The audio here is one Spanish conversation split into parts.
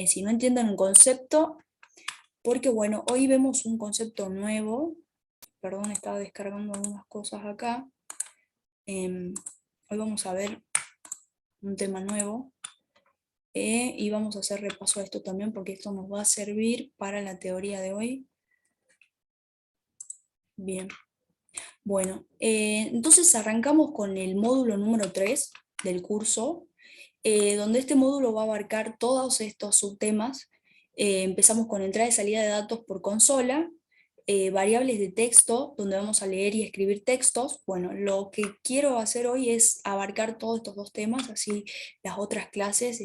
si no entienden un concepto, porque bueno, hoy vemos un concepto nuevo. Perdón, estaba descargando algunas cosas acá. Hoy vamos a ver un tema nuevo. Y vamos a hacer repaso a esto también porque esto nos va a servir para la teoría de hoy. Bien. Bueno, entonces arrancamos con el módulo número 3 del curso, donde este módulo va a abarcar todos estos subtemas. Empezamos con entrada y salida de datos por consola, variables de texto, donde vamos a leer y escribir textos. Bueno, lo que quiero hacer hoy es abarcar todos estos dos temas, así las otras clases,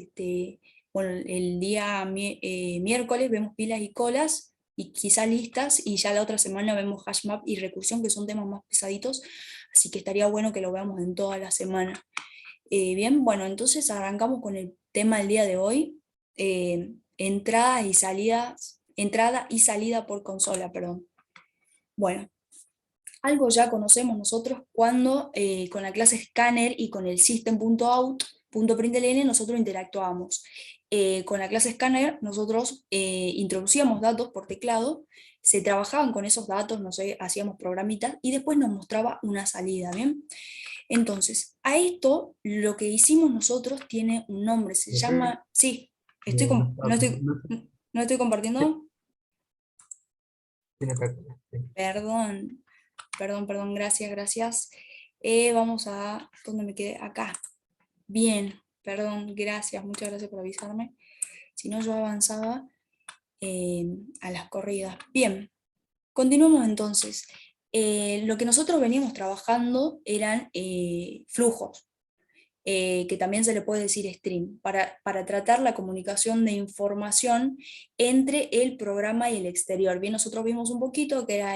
bueno, el día miércoles vemos pilas y colas, y quizá listas, y ya la otra semana vemos hashmap y recursión, que son temas más pesaditos, así que estaría bueno que lo veamos en toda la semana. Bien, bueno, entonces arrancamos con el tema del día de hoy, entrada y salida por consola, perdón. Bueno, algo ya conocemos nosotros cuando con la clase Scanner y con el system.out.println nosotros interactuábamos. Con la clase Scanner nosotros introducíamos datos por teclado, se trabajaban con esos datos, no sé, hacíamos programitas y después nos mostraba una salida, ¿bien? Entonces, a esto lo que hicimos nosotros tiene un nombre, se llama, sí, no estoy compartiendo, perdón, perdón, gracias. Vamos a, ¿dónde me quedé? Acá. Bien, perdón, muchas gracias por avisarme. Si no, yo avanzaba a las corridas. Bien, continuamos entonces. Lo que nosotros veníamos trabajando eran flujos. Que también se le puede decir stream, para tratar la comunicación de información entre el programa y el exterior. Bien, nosotros vimos un poquito que era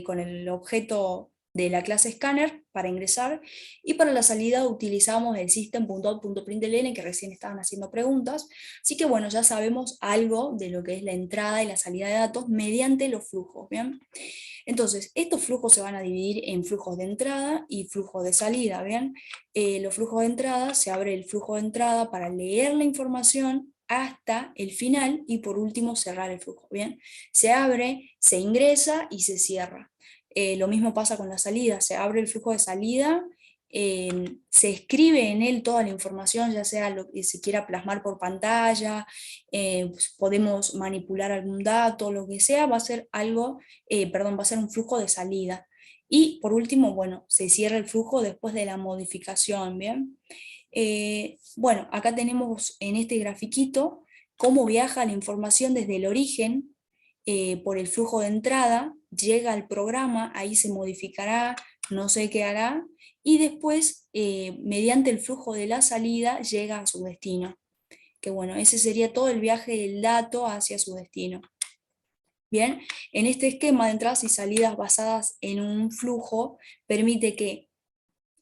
con el objeto de la clase Scanner para ingresar, y para la salida utilizamos el system.out.println, que recién estaban haciendo preguntas, así que bueno, ya sabemos algo de lo que es la entrada y la salida de datos mediante los flujos, ¿bien? Entonces, estos flujos se van a dividir en flujos de entrada y flujos de salida, ¿bien? Los flujos de entrada, se abre el flujo de entrada para leer la información hasta el final y por último cerrar el flujo, ¿bien? Se abre, se ingresa y se cierra. Lo mismo pasa con la salida, se abre el flujo de salida, se escribe en él toda la información, ya sea lo que se quiera plasmar por pantalla, pues podemos manipular algún dato, lo que sea, va a ser algo, va a ser un flujo de salida. Y por último, bueno, se cierra el flujo después de la modificación, ¿bien? Bueno, acá tenemos en este grafiquito cómo viaja la información desde el origen por el flujo de entrada, llega al programa, ahí se modificará, no sé qué hará, y después, mediante el flujo de la salida, llega a su destino. Que bueno, ese sería todo el viaje del dato hacia su destino. Bien, en este esquema de entradas y salidas basadas en un flujo, permite que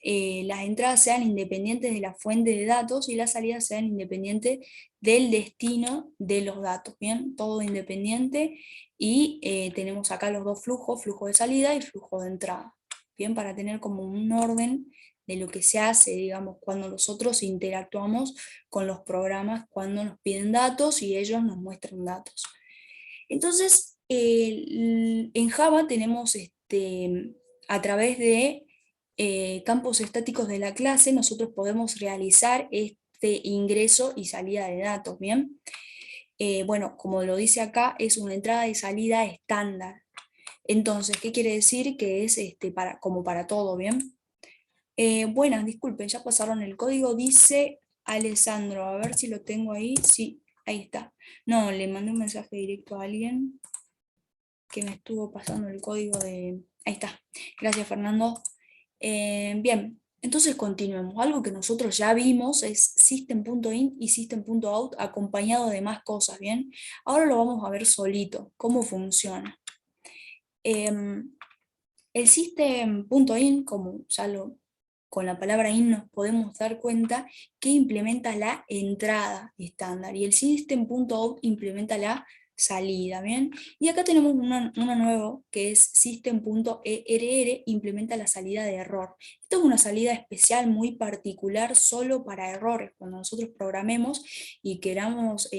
las entradas sean independientes de la fuente de datos y las salidas sean independientes del destino de los datos, ¿bien? Todo independiente, y tenemos acá los dos flujos, flujo de salida y flujo de entrada, ¿bien? Para tener como un orden de lo que se hace, digamos, cuando nosotros interactuamos con los programas, cuando nos piden datos y ellos nos muestran datos. Entonces, en Java tenemos a través de campos estáticos de la clase, nosotros podemos realizar este ingreso y salida de datos, ¿bien? Bueno, como lo dice acá, es una entrada y salida estándar. Entonces, ¿qué quiere decir? Que es como para todo, ¿bien? Buenas, disculpen, ya pasaron el código, dice Alessandro, a ver si lo tengo ahí, sí, ahí está. No, le mandé un mensaje directo a alguien que me estuvo pasando el código de... Ahí está, gracias Fernando. Bien, entonces continuemos. Algo que nosotros ya vimos es system.in y system.out acompañado de más cosas, ¿bien? Ahora lo vamos a ver solito, cómo funciona. El system.in, como ya con la palabra in nos podemos dar cuenta que implementa la entrada estándar y el system.out implementa la salida, ¿bien? Y acá tenemos una nuevo que es system.err, implementa la salida de error. Esto es una salida especial muy particular solo para errores. Cuando nosotros programemos y queramos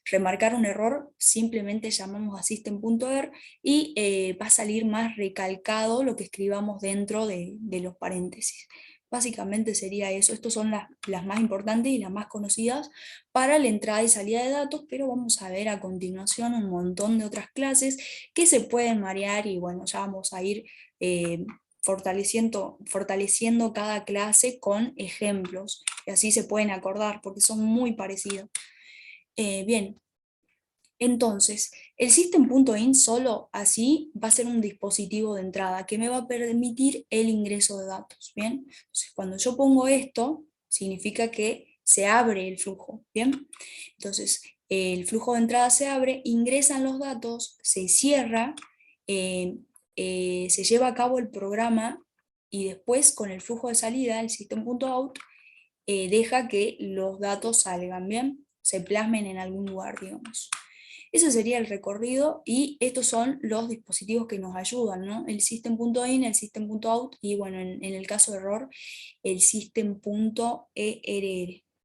remarcar un error, simplemente llamamos a system.err y va a salir más recalcado lo que escribamos dentro de los paréntesis. Básicamente sería eso. Estas son las más importantes y las más conocidas para la entrada y salida de datos, pero vamos a ver a continuación un montón de otras clases que se pueden marear y bueno, ya vamos a ir fortaleciendo cada clase con ejemplos, y así se pueden acordar porque son muy parecidos. Bien, entonces, el system.in solo así va a ser un dispositivo de entrada que me va a permitir el ingreso de datos, ¿bien? Entonces, cuando yo pongo esto, significa que se abre el flujo, ¿bien? Entonces, el flujo de entrada se abre, ingresan los datos, se cierra, eh, se lleva a cabo el programa y después con el flujo de salida, el system.out, deja que los datos salgan, ¿bien? Se plasmen en algún lugar, digamos. Ese sería el recorrido y estos son los dispositivos que nos ayudan, ¿no? El system.in, el system.out y bueno, en el caso de error, el system.err.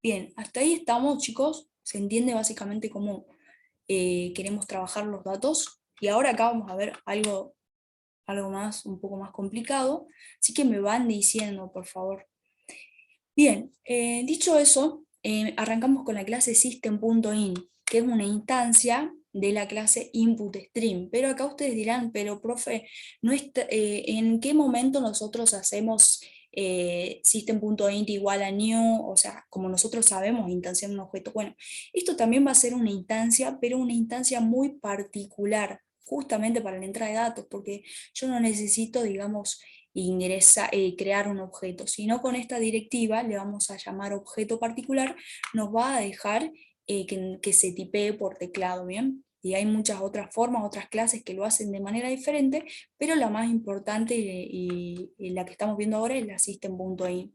Bien, hasta ahí estamos, chicos. Se entiende básicamente cómo queremos trabajar los datos. Y ahora acá vamos a ver algo más, un poco más complicado. Así que me van diciendo, por favor. Bien, dicho eso, arrancamos con la clase system.in, que es una instancia de la clase input_stream. Pero acá ustedes dirán, pero profe, no ¿en qué momento nosotros hacemos system.int igual a new? O sea, como nosotros sabemos, instanciar un objeto. Bueno, esto también va a ser una instancia, pero una instancia muy particular, justamente para la entrada de datos, porque yo no necesito, digamos, crear un objeto, sino con esta directiva le vamos a llamar objeto particular, nos va a dejar que se tipee por teclado, ¿bien? Y hay muchas otras formas, otras clases que lo hacen de manera diferente, pero la más importante y la que estamos viendo ahora es la system.in.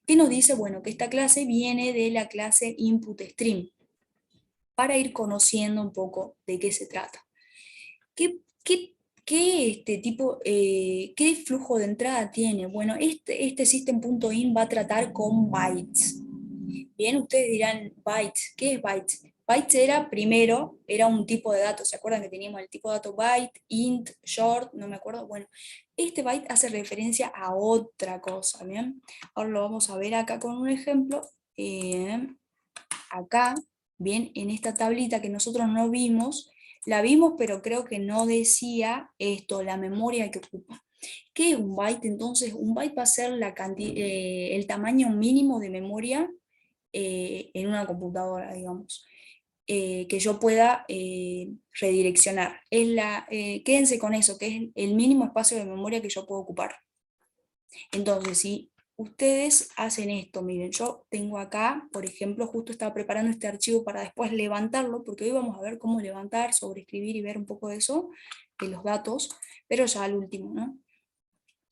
¿Qué nos dice? Bueno, que esta clase viene de la clase input_stream, para ir conociendo un poco de qué se trata. ¿Qué flujo de entrada tiene? Bueno, este system.in va a tratar con bytes. Bien, ustedes dirán, bytes, ¿qué es bytes? Bytes era un tipo de dato, ¿se acuerdan que teníamos el tipo de dato byte, int, short, no me acuerdo? Bueno, este byte hace referencia a otra cosa, ¿bien? Ahora lo vamos a ver acá con un ejemplo. Acá, bien, en esta tablita que nosotros no vimos, la vimos, pero creo que no decía esto, la memoria que ocupa. ¿Qué es un byte? Entonces, un byte va a ser el tamaño mínimo de memoria en una computadora, digamos, que yo pueda redireccionar. Quédense con eso, que es el mínimo espacio de memoria que yo puedo ocupar. Entonces, si ustedes hacen esto, miren, yo tengo acá, por ejemplo, justo estaba preparando este archivo para después levantarlo, porque hoy vamos a ver cómo levantar, sobreescribir y ver un poco de eso, de los datos, pero ya al último, ¿no?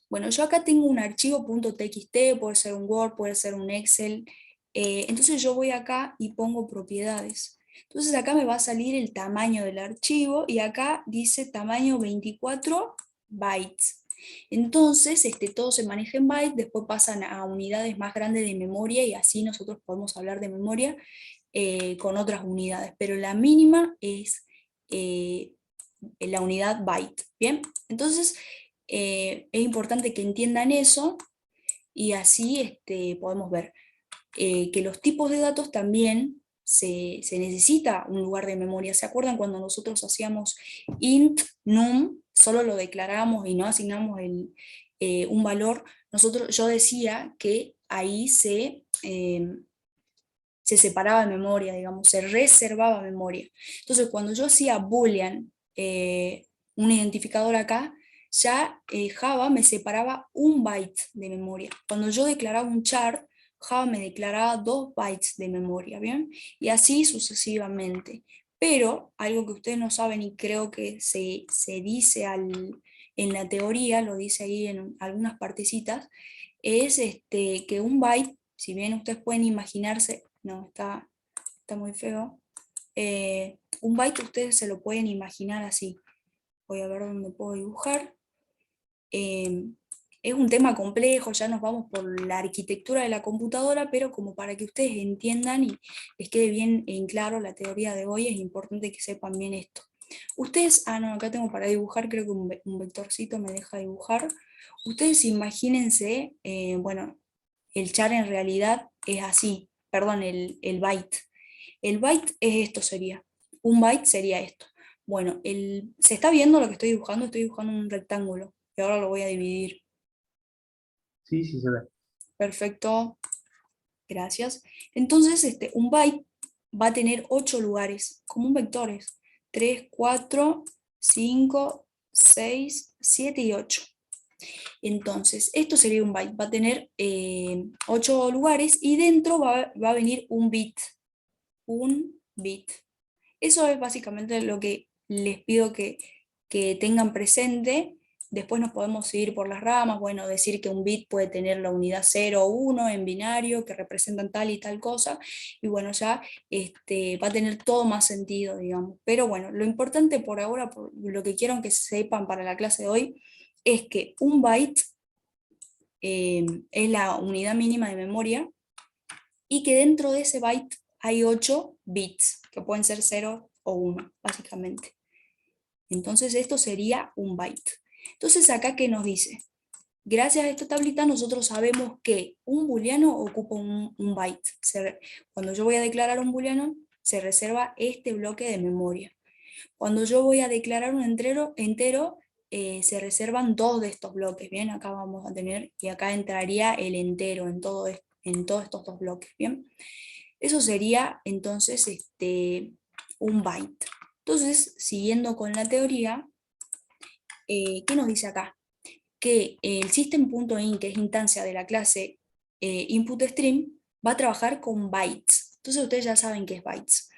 Bueno, yo acá tengo un archivo .txt, puede ser un Word, puede ser un Excel, entonces yo voy acá y pongo propiedades. Entonces acá me va a salir el tamaño del archivo y acá dice tamaño 24 bytes. Entonces todo se maneja en bytes, después pasan a unidades más grandes de memoria y así nosotros podemos hablar de memoria con otras unidades, pero la mínima es la unidad byte. Bien, entonces es importante que entiendan eso y así podemos ver que los tipos de datos también se necesita un lugar de memoria. ¿Se acuerdan cuando nosotros hacíamos int, num, solo lo declaramos y no asignamos un valor? Yo decía que ahí se separaba memoria, digamos, se reservaba memoria. Entonces, cuando yo hacía boolean, un identificador acá, ya Java me separaba un byte de memoria. Cuando yo declaraba un char, Java me declaraba 2 bytes de memoria, ¿bien? Y así sucesivamente. Pero algo que ustedes no saben y creo que se dice en la teoría, lo dice ahí en algunas partecitas, es que un byte, si bien ustedes pueden imaginarse, no, está muy feo, un byte ustedes se lo pueden imaginar así. Voy a ver dónde puedo dibujar. Es un tema complejo, ya nos vamos por la arquitectura de la computadora, pero como para que ustedes entiendan y les quede bien en claro la teoría de hoy, es importante que sepan bien esto. Ustedes, no, acá tengo para dibujar, creo que un vectorcito me deja dibujar. Ustedes imagínense, bueno, el char en realidad es así, perdón, el byte. El byte es esto sería, un byte sería esto. Bueno, ¿se está viendo lo que estoy dibujando? Estoy dibujando un rectángulo y ahora lo voy a dividir. Sí, sí se ve. Perfecto, gracias. Entonces, un byte va a tener 8 lugares, como un vectores. 3, 4, 5, 6, 7 y 8. Entonces, esto sería un byte, va a tener 8 lugares y dentro va a venir un bit. Un bit. Eso es básicamente lo que les pido que tengan presente. Después nos podemos ir por las ramas, bueno, decir que un bit puede tener la unidad 0 o 1 en binario, que representan tal y tal cosa, y bueno, ya va a tener todo más sentido, digamos. Pero bueno, lo importante por ahora, por lo que quiero que sepan para la clase de hoy, es que un byte es la unidad mínima de memoria y que dentro de ese byte hay 8 bits, que pueden ser 0 o 1, básicamente. Entonces esto sería un byte. Entonces acá, ¿qué nos dice? Gracias a esta tablita nosotros sabemos que un booleano ocupa un byte. Cuando yo voy a declarar un booleano, se reserva este bloque de memoria. Cuando yo voy a declarar un entero se reservan 2 de estos bloques. Bien, acá vamos a tener, y acá entraría el entero en todos estos 2 bloques. Bien. Eso sería entonces un byte. Entonces, siguiendo con la teoría, ¿qué nos dice acá? Que el system.in, que es instancia de la clase inputStream, va a trabajar con bytes. Entonces ustedes ya saben qué es bytes.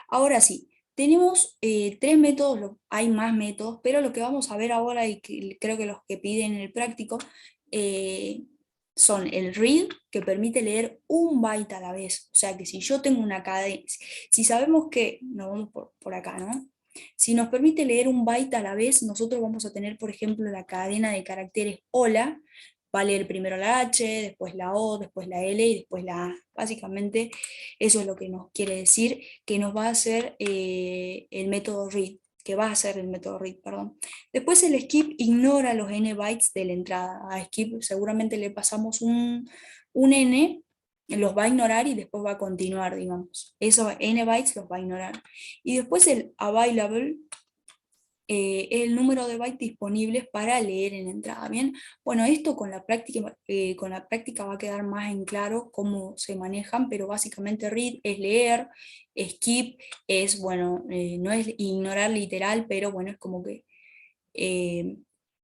Ahora sí, tenemos 3 métodos, hay más métodos, pero lo que vamos a ver ahora y que creo que los que piden en el práctico eh, son el read, que permite leer un byte a la vez. O sea que si yo tengo una cadena, si sabemos que, nos vamos por acá, ¿no? Si nos permite leer un byte a la vez, nosotros vamos a tener, por ejemplo, la cadena de caracteres hola, va a leer primero la H, después la O, después la L y después la A. Básicamente eso es lo que nos quiere decir, que nos va a hacer el método read, que va a hacer el método read, perdón. Después el skip ignora los n bytes de la entrada. A skip seguramente le pasamos un n, los va a ignorar y después va a continuar, digamos. Esos n bytes los va a ignorar. Y después el available es el número de bytes disponibles para leer en entrada. Bien, bueno, esto con la práctica va a quedar más en claro cómo se manejan, pero básicamente read es leer, skip es, bueno, no es ignorar literal, pero bueno, es como que eh,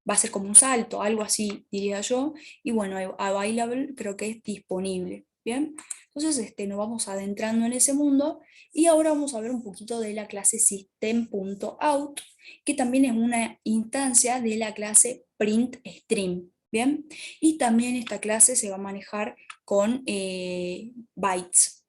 va a ser como un salto, algo así diría yo, y bueno, available creo que es disponible, ¿bien? Entonces nos vamos adentrando en ese mundo y ahora vamos a ver un poquito de la clase system.out, que también es una instancia de la clase printStream, ¿bien? Y también esta clase se va a manejar con bytes.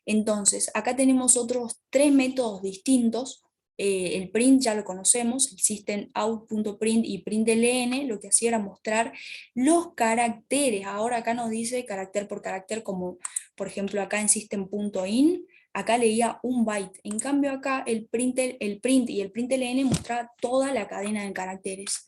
Entonces, acá tenemos otros 3 métodos distintos. El print ya lo conocemos, existen out.print y println, lo que hacía era mostrar los caracteres. Ahora acá nos dice carácter por carácter, como por ejemplo acá en system.in, acá leía un byte. En cambio acá el print y el println mostraba toda la cadena de caracteres.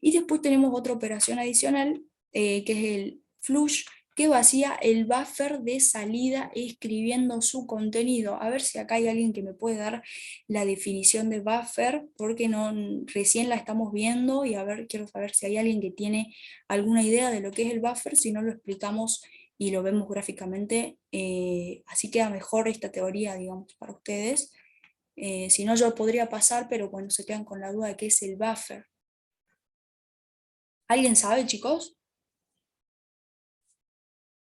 Y después tenemos otra operación adicional, que es el flush, que vacía el buffer de salida escribiendo su contenido. A ver si acá hay alguien que me puede dar la definición de buffer, porque no, recién la estamos viendo y a ver, quiero saber si hay alguien que tiene alguna idea de lo que es el buffer, si no lo explicamos y lo vemos gráficamente, así queda mejor esta teoría, digamos, para ustedes. Si no, yo podría pasar, pero bueno, se quedan con la duda de qué es el buffer. ¿Alguien sabe, chicos?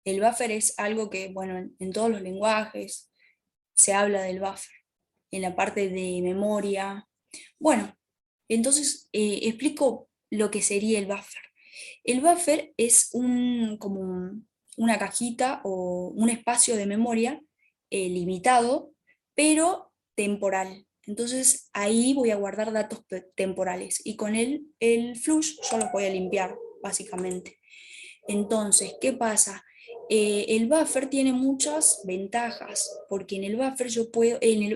El buffer es algo que, bueno, en todos los lenguajes se habla del buffer, en la parte de memoria. Bueno, entonces explico lo que sería el buffer. El buffer es una cajita o un espacio de memoria limitado, pero temporal. Entonces ahí voy a guardar datos temporales y con el flush yo los voy a limpiar. básicamente. Entonces, ¿qué pasa? El buffer tiene muchas ventajas, porque en el buffer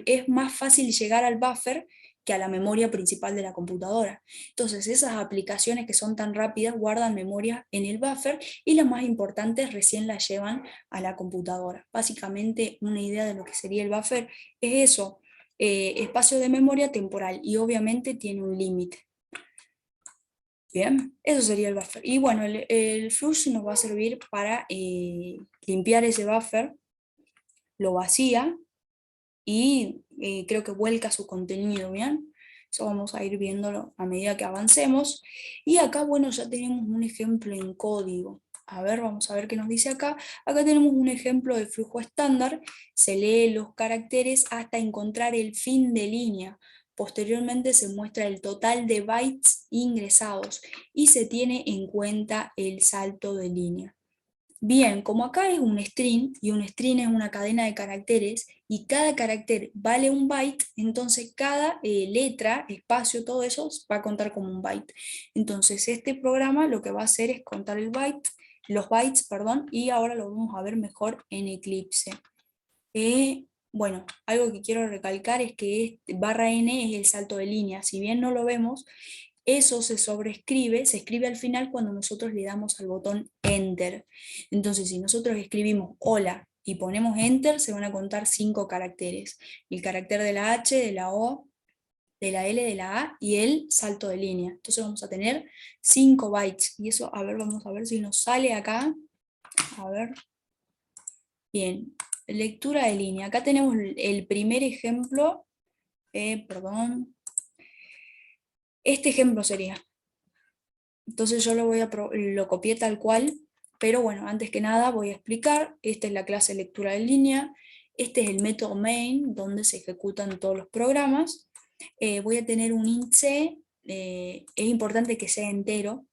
es más fácil llegar al buffer que a la memoria principal de la computadora. Entonces, esas aplicaciones que son tan rápidas guardan memoria en el buffer y las más importantes recién las llevan a la computadora. Básicamente, una idea de lo que sería el buffer es eso, espacio de memoria temporal, y obviamente tiene un límite. Bien, eso sería el buffer. Y bueno, el flush nos va a servir para limpiar ese buffer, lo vacía y creo que vuelca su contenido, ¿bien? Eso vamos a ir viéndolo a medida que avancemos. Y acá, bueno, ya tenemos un ejemplo en código. A ver, vamos a ver qué nos dice acá. Acá tenemos un ejemplo de flujo estándar. Se lee los caracteres hasta encontrar el fin de línea. Posteriormente se muestra el total de bytes ingresados y se tiene en cuenta el salto de línea. Bien, como acá es un string, y un string es una cadena de caracteres, y cada carácter vale un byte, entonces cada letra, espacio, todo eso va a contar como un byte. Entonces este programa lo que va a hacer es contar los bytes, perdón, y ahora lo vamos a ver mejor en Eclipse. Bueno, algo que quiero recalcar es que barra n es el salto de línea. Si bien no lo vemos, eso se sobrescribe, se escribe al final cuando nosotros le damos al botón Enter. Entonces, si nosotros escribimos hola y ponemos Enter, se van a contar 5 caracteres. El carácter de la H, de la O, de la L, de la A y el salto de línea. Entonces vamos a tener 5 bytes. Y eso, a ver, vamos a ver si nos sale acá. A ver. Bien, lectura de línea. Acá tenemos el primer ejemplo. Perdón. Este ejemplo sería. Entonces yo lo copié tal cual, pero bueno, antes que nada voy a explicar. Esta es la clase lectura de línea. Este es el método main, donde se ejecutan todos los programas. Voy a tener un int c. Es importante que sea entero.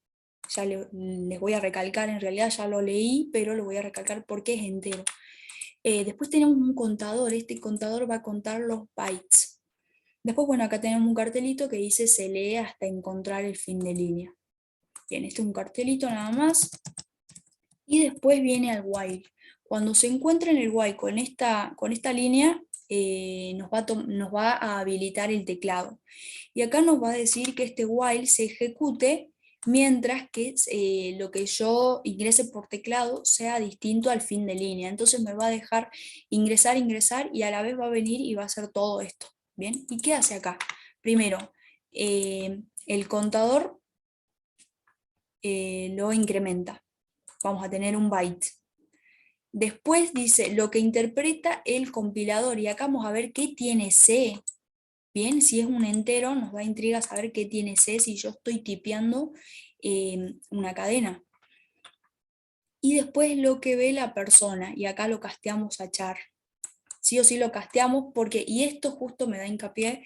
Ya les voy a recalcar, en realidad ya lo leí, pero lo voy a recalcar porque es entero. Después tenemos un contador. Este contador va a contar los bytes. Después, bueno, acá tenemos un cartelito que dice se lee hasta encontrar el fin de línea. Bien, este es un cartelito nada más. Y después viene al while. Cuando se encuentre en el while con esta línea, nos va a habilitar el teclado. Y acá nos va a decir que este while se ejecute mientras que lo que yo ingrese por teclado sea distinto al fin de línea. Entonces me va a dejar ingresar, y a la vez va a venir y va a hacer todo esto. ¿Bien? ¿Y qué hace acá? Primero, el contador lo incrementa. Vamos a tener un byte. Después dice lo que interpreta el compilador, y acá vamos a ver qué tiene C. Bien, si es un entero, nos da intriga saber qué tiene C si yo estoy tipeando una cadena. Y después lo que ve la persona, y acá lo casteamos a char. Sí o sí lo casteamos porque, y esto justo me da hincapié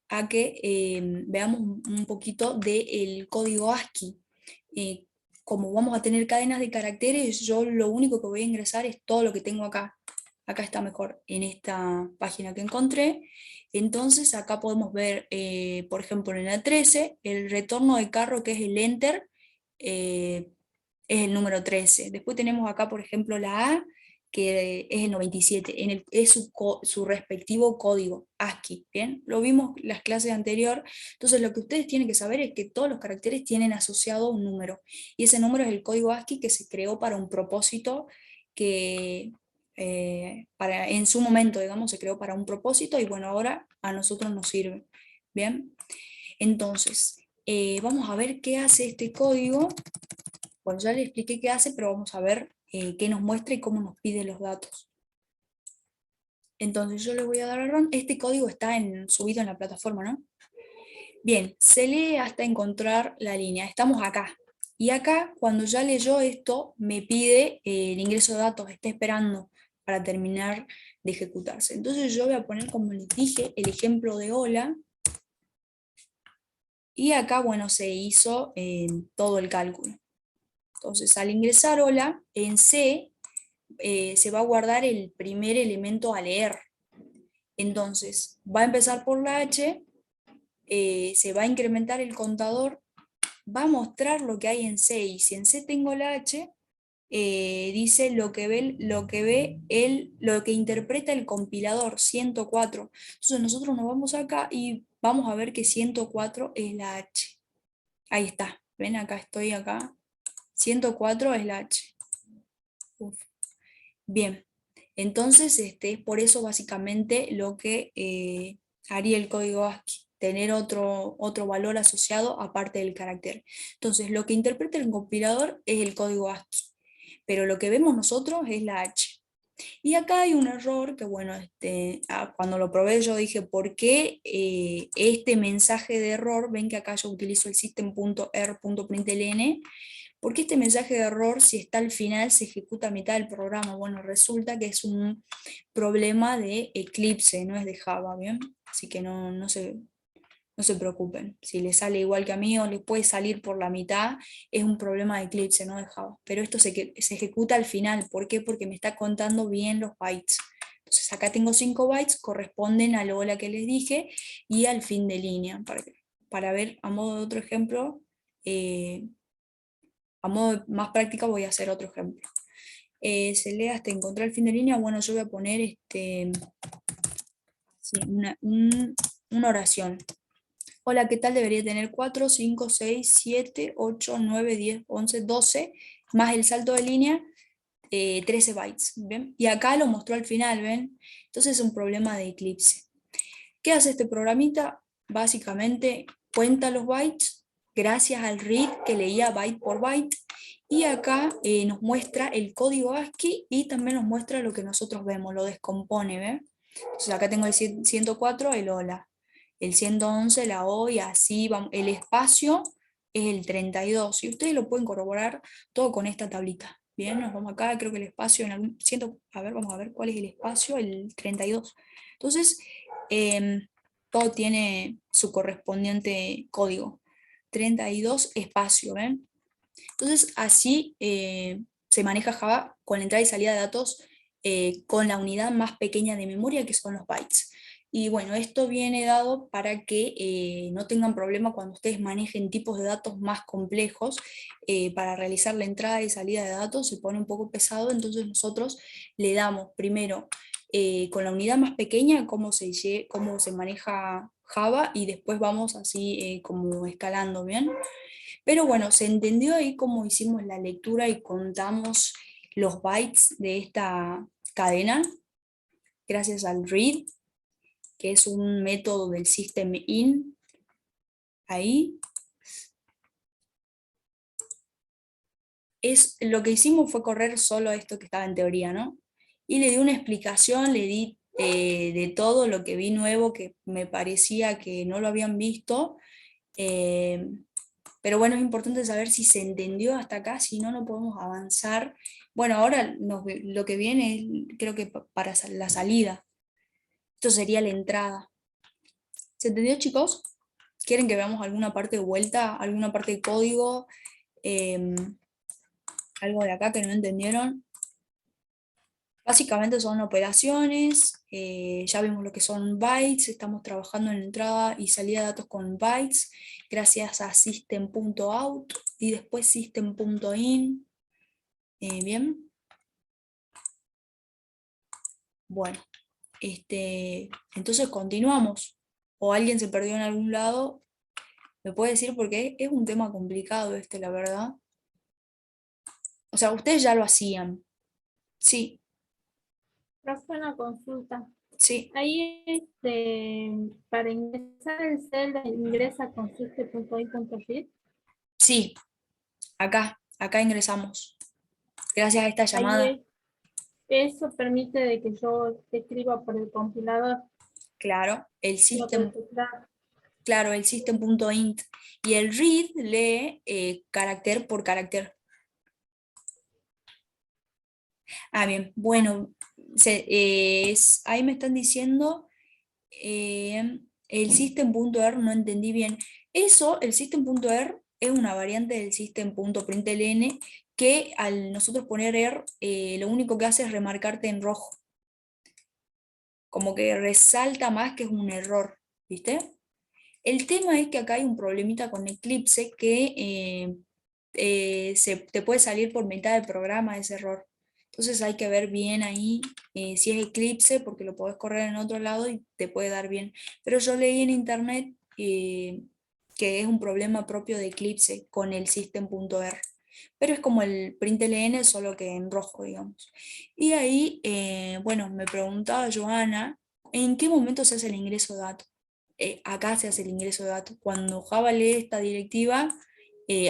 a que veamos un poquito del código ASCII. Como vamos a tener cadenas de caracteres, yo lo único que voy a ingresar es todo lo que tengo acá. Acá está mejor en esta página que encontré. Entonces acá podemos ver, por ejemplo, en la 13, el retorno de carro, que es el enter, es el número 13. Después tenemos acá, por ejemplo, la A, que es el 97, es su respectivo código ASCII. ¿Bien? Lo vimos en las clases anteriores. Entonces lo que ustedes tienen que saber es que todos los caracteres tienen asociado un número, y ese número es el código ASCII que se creó para un propósito que en su momento, digamos, se creó para un propósito, y bueno, ahora a nosotros nos sirve. Bien, entonces vamos a ver qué hace este código. Bueno, ya les expliqué qué hace, pero vamos a ver qué nos muestra y cómo nos pide los datos. Entonces yo le voy a dar a run. Este código está subido en la plataforma, ¿no? Bien, se lee hasta encontrar la línea. Estamos acá. Y acá, cuando ya leyó esto, me pide el ingreso de datos. Está esperando para terminar de ejecutarse. Entonces yo voy a poner, como les dije, el ejemplo de hola. Y acá, bueno, se hizo todo el cálculo. Entonces, al ingresar hola, en C se va a guardar el primer elemento a leer. Entonces, va a empezar por la H, se va a incrementar el contador va a mostrar lo que hay en C, y si en C tengo la H, dice lo que interpreta el compilador 104. Entonces nosotros nos vamos acá y vamos a ver que 104 es la H. Ahí está, ven acá estoy acá. 104 es la H. Uf. Bien, entonces es por eso básicamente lo que haría el código ASCII, tener otro valor asociado aparte del carácter. Entonces lo que interpreta el compilador es el código ASCII, pero lo que vemos nosotros es la H. Y acá hay un error que, bueno, cuando lo probé yo dije, ¿por qué este mensaje de error? Ven que acá yo utilizo el system.r.println. ¿Por qué este mensaje de error, si está al final, se ejecuta a mitad del programa? Bueno, resulta que es un problema de Eclipse, no es de Java, ¿bien? Así que no se preocupen. Si les sale igual que a mí o les puede salir por la mitad, es un problema de Eclipse, no de Java. Pero esto se ejecuta al final. ¿Por qué? Porque me está contando bien los bytes. Entonces acá tengo 5 bytes, corresponden a la ola que les dije y al fin de línea. Para ver, a modo de otro ejemplo, a modo más práctica voy a hacer otro ejemplo. Se lee hasta encontrar el fin de línea. Bueno, yo voy a poner sí, una oración. Hola, ¿qué tal? Debería tener 4, 5, 6, 7, 8, 9, 10, 11, 12, más el salto de línea, 13 bytes. ¿Ven? Y acá lo mostró al final, ¿ven? Entonces es un problema de Eclipse. ¿Qué hace este programita? Básicamente cuenta los bytes gracias al read que leía byte por byte. Y acá nos muestra el código ASCII y también nos muestra lo que nosotros vemos, lo descompone, ¿ven? Entonces acá tengo el 104, el hola, el 111, la O, y así vamos. El espacio es el 32, y ustedes lo pueden corroborar todo con esta tablita. Bien, nos vamos acá, creo que el espacio en algún, a ver, vamos a ver cuál es el espacio, el 32. Entonces, todo tiene su correspondiente código. 32 espacio, ¿ven? Entonces, así se maneja Java con la entrada y salida de datos con la unidad más pequeña de memoria, que son los bytes. Y bueno, esto viene dado para que no tengan problema cuando ustedes manejen tipos de datos más complejos. Para realizar la entrada y salida de datos se pone un poco pesado, entonces nosotros le damos primero con la unidad más pequeña cómo se maneja Java, y después vamos así como escalando, ¿bien? Pero bueno, se entendió ahí cómo hicimos la lectura y contamos los bytes de esta cadena gracias al read, que es un método del system in. Ahí lo que hicimos fue correr solo esto que estaba en teoría, ¿no? Y le di una explicación, le di de todo lo que vi nuevo, que me parecía que no lo habían visto. eh, Pero bueno, es importante saber si se entendió hasta acá, si no, no podemos avanzar. Bueno, ahora lo que viene es, creo que para la salida. Esto sería la entrada. ¿Se entendió, chicos? ¿Quieren que veamos alguna parte de vuelta, alguna parte de código? Em, Algo de acá que no entendieron. Básicamente son operaciones, ya vimos lo que son bytes, estamos trabajando en entrada y salida de datos con bytes, gracias a system.out y después system.in. Bien, bueno, entonces continuamos. O alguien se perdió en algún lado, me puede decir, porque es un tema complicado la verdad. O sea, ustedes ya lo hacían. Sí, Profe, una consulta. sí, Ahí, para ingresar el celda, ingresa con system.in.read. sí, acá ingresamos. Gracias a esta Ahí llamada. eso permite de que yo escriba por el compilador. Claro, No por el teclado. claro, el system.int. Y el read lee carácter por carácter. Ah, bien, bueno, ahí me están diciendo el system.r, no entendí bien. Eso, el system.r es una variante del system.println que al nosotros poner er, lo único que hace es remarcarte en rojo. Como que resalta más que es un error, ¿viste? El tema es que acá hay un problemita con Eclipse que te puede salir por mitad del programa ese error. Entonces hay que ver bien ahí si es Eclipse, porque lo podés correr en otro lado y te puede dar bien. Pero yo leí en internet que es un problema propio de Eclipse con el system.r. Pero es como el println, solo que en rojo, digamos. Y ahí, bueno, me preguntaba Joana, ¿en qué momento se hace el ingreso de datos? Acá se hace el ingreso de datos. Cuando Java lee esta directiva,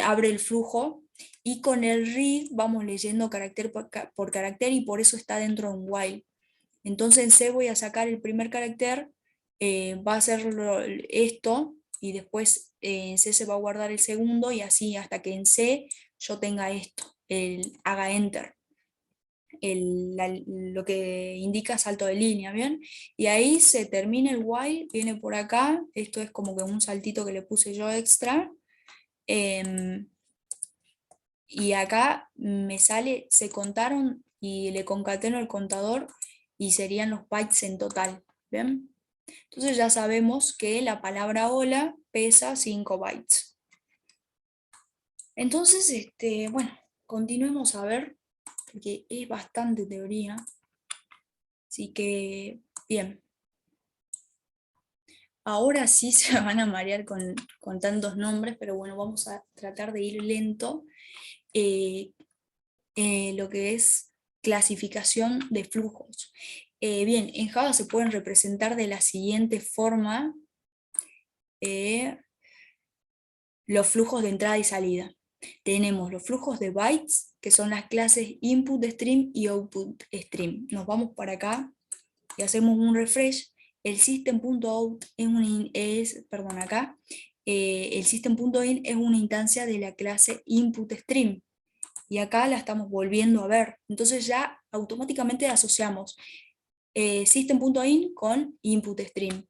abre el flujo y con el read vamos leyendo carácter por carácter y por eso está dentro de un while. Entonces en C voy a sacar el primer carácter, va a hacer esto y después en C se va a guardar el segundo y así hasta que en C yo tenga esto, haga enter. Lo que indica salto de línea, ¿bien? Y ahí se termina el while, viene por acá, esto es como que un saltito que le puse yo extra, y acá me sale, se contaron y le concateno el contador y serían los bytes en total, ¿bien? Entonces ya sabemos que la palabra hola pesa 5 bytes. Entonces, bueno, continuemos a ver, porque es bastante teoría. Así que, bien. Ahora sí se van a marear con tantos nombres, pero bueno, vamos a tratar de ir lento. Lo que es clasificación de flujos. Bien, en Java se pueden representar de la siguiente forma los flujos de entrada y salida. Tenemos los flujos de bytes, que son las clases input stream y output stream. Nos vamos para acá y hacemos un refresh. El system.out perdón, acá, el system.in es una instancia de la clase input stream. Y acá la estamos volviendo a ver. Entonces ya automáticamente asociamos system.in con input stream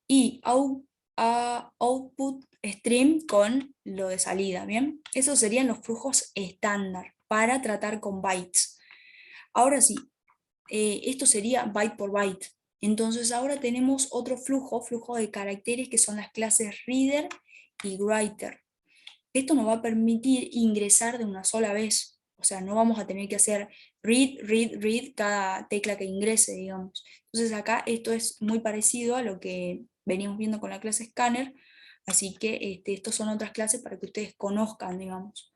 y output stream con lo de salida, ¿bien? Esos serían los flujos estándar para tratar con bytes. Ahora sí, esto sería byte por byte. Entonces ahora tenemos otro flujo de caracteres que son las clases reader y writer. Esto nos va a permitir ingresar de una sola vez. O sea, no vamos a tener que hacer read, read, read cada tecla que ingrese, digamos. Entonces acá esto es muy parecido a lo que veníamos viendo con la clase Scanner, así que estos son otras clases para que ustedes conozcan, digamos.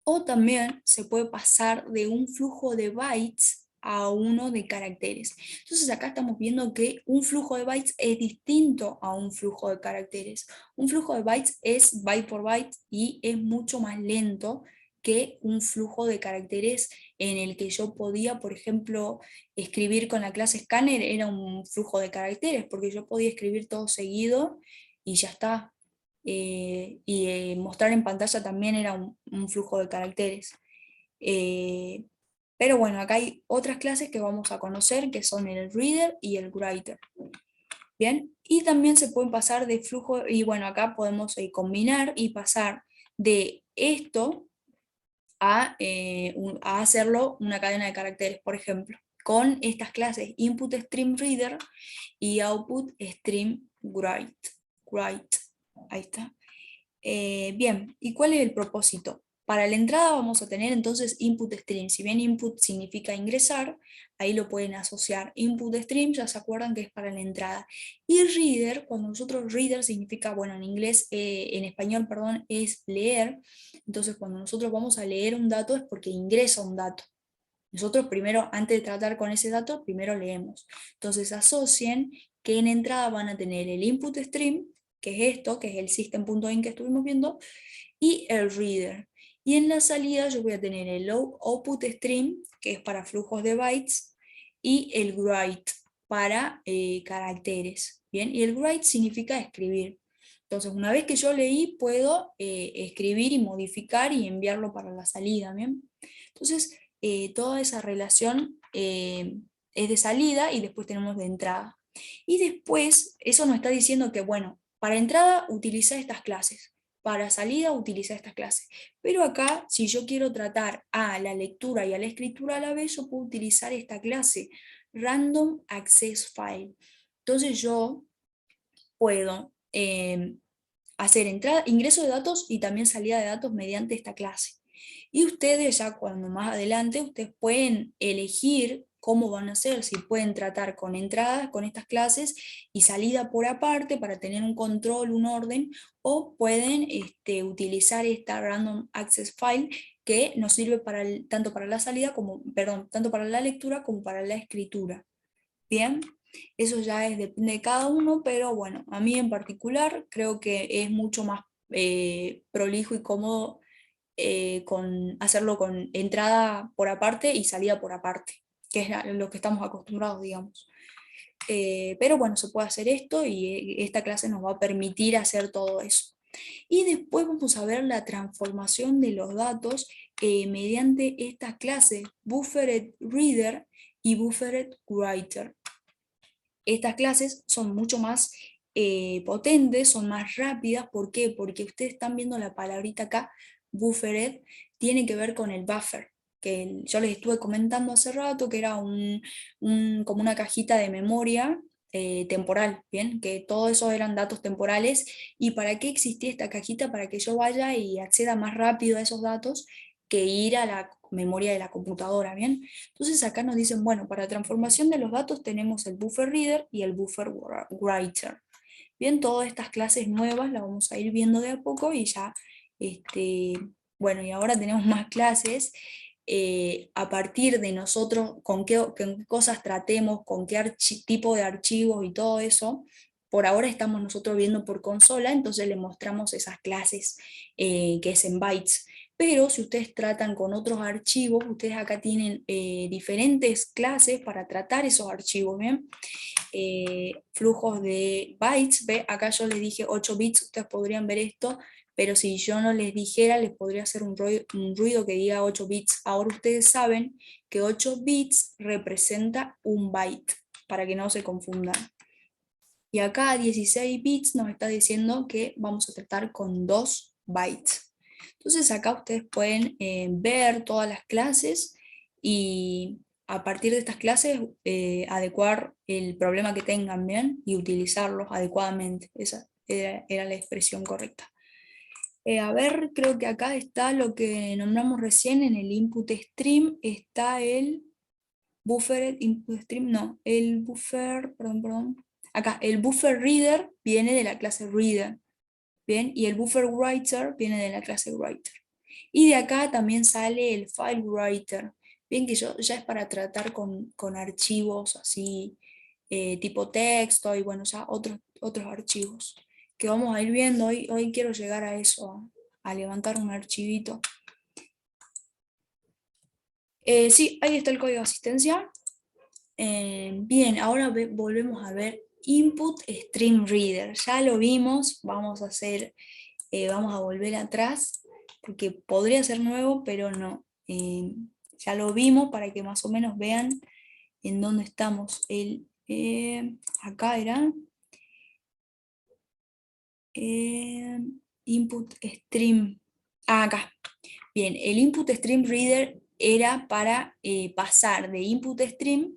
O también se puede pasar de un flujo de bytes a uno de caracteres. Entonces acá estamos viendo que un flujo de bytes es distinto a un flujo de caracteres. Un flujo de bytes es byte por byte y es mucho más lento que un flujo de caracteres en el que yo podía, por ejemplo, escribir con la clase Scanner, era un flujo de caracteres, porque yo podía escribir todo seguido y ya está. Y mostrar en pantalla también era un flujo de caracteres. Eh, pero bueno, acá hay otras clases que vamos a conocer, que son el reader y el writer. Bien, y también se pueden pasar de flujo, y bueno, acá podemos combinar y pasar de esto a hacerlo una cadena de caracteres, por ejemplo, con estas clases input stream reader y output stream write. Ahí está. Bien, ¿y cuál es el propósito? Para la entrada vamos a tener entonces input stream. Si bien input significa ingresar, ahí lo pueden asociar. Input stream, ya se acuerdan que es para la entrada. Y reader, cuando nosotros reader significa, bueno, en inglés, en español, perdón, es leer. Entonces cuando nosotros vamos a leer un dato es porque ingresa un dato. Nosotros primero, antes de tratar con ese dato, primero leemos. Entonces asocien que en entrada van a tener el input stream, que es esto, que es el system.in que estuvimos viendo, y el reader. Y en la salida yo voy a tener el output stream, que es para flujos de bytes, y el write para caracteres. ¿Bien? Y el write significa escribir. Entonces, una vez que yo leí, puedo escribir y modificar y enviarlo para la salida. ¿Bien? Entonces, toda esa relación es de salida y después tenemos de entrada. Y después, eso nos está diciendo que, bueno, para entrada utiliza estas clases, para salida utiliza estas clases. Pero acá, si yo quiero tratar a la lectura y a la escritura a la vez, yo puedo utilizar esta clase, Random Access File. Entonces yo puedo hacer ingreso de datos y también salida de datos mediante esta clase. Y ustedes ya cuando más adelante, ustedes pueden elegir cómo van a hacer, si pueden tratar con entradas, con estas clases, y salida por aparte para tener un control, un orden, o pueden utilizar esta Random Access File que nos sirve tanto para la salida como, perdón, tanto para la lectura como para la escritura. Bien, eso ya depende de cada uno, pero bueno, a mí en particular creo que es mucho más prolijo y cómodo hacerlo con entrada por aparte y salida por aparte, que es lo que estamos acostumbrados, digamos. Pero bueno, se puede hacer esto y esta clase nos va a permitir hacer todo eso. Y después vamos a ver la transformación de los datos mediante estas clases Buffered Reader y Buffered Writer. Estas clases son mucho más potentes, son más rápidas. ¿Por qué? Porque ustedes están viendo la palabrita acá, buffered, tiene que ver con el buffer, que yo les estuve comentando hace rato, que era como una cajita de memoria temporal, ¿bien? Que todo eso eran datos temporales. ¿Y para qué existía esta cajita? Para que yo vaya y acceda más rápido a esos datos que ir a la memoria de la computadora, ¿bien? Entonces acá nos dicen, bueno, para transformación de los datos tenemos el buffer reader y el buffer writer. Bien, todas estas clases nuevas las vamos a ir viendo de a poco y ya, bueno, y ahora tenemos más clases a partir de nosotros, con qué cosas tratemos, con qué tipo de archivos y todo eso. Por ahora estamos nosotros viendo por consola, entonces le mostramos esas clases que es en bytes. Pero si ustedes tratan con otros archivos, ustedes acá tienen diferentes clases para tratar esos archivos, ¿bien? Flujos de bytes, ¿ve? Acá yo les dije 8 bits, ustedes podrían ver esto, pero si yo no les dijera, les podría hacer un ruido que diga 8 bits. Ahora ustedes saben que 8 bits representa un byte, para que no se confundan. Y acá 16 bits nos está diciendo que vamos a tratar con 2 bytes. Entonces acá ustedes pueden ver todas las clases y a partir de estas clases adecuar el problema que tengan, bien, y utilizarlos adecuadamente. Esa era la expresión correcta. A ver, creo que acá está lo que nombramos recién en el input stream, está el buffer input stream, no, el buffer, perdón. Acá, el buffer reader viene de la clase reader, ¿bien? Y el buffer writer viene de la clase writer. Y de acá también sale el file writer, bien, que ya es para tratar con archivos así, tipo texto y bueno, ya otros archivos que vamos a ir viendo. Hoy quiero llegar a eso, a levantar un archivito. Sí, ahí está el código de asistencia. Bien, ahora volvemos a ver Input Stream Reader. Ya lo vimos, vamos a volver atrás, porque podría ser nuevo, pero no. Ya lo vimos para que más o menos vean en dónde estamos. Acá era Input Stream. Acá. Bien, el Input Stream Reader era para pasar de Input Stream,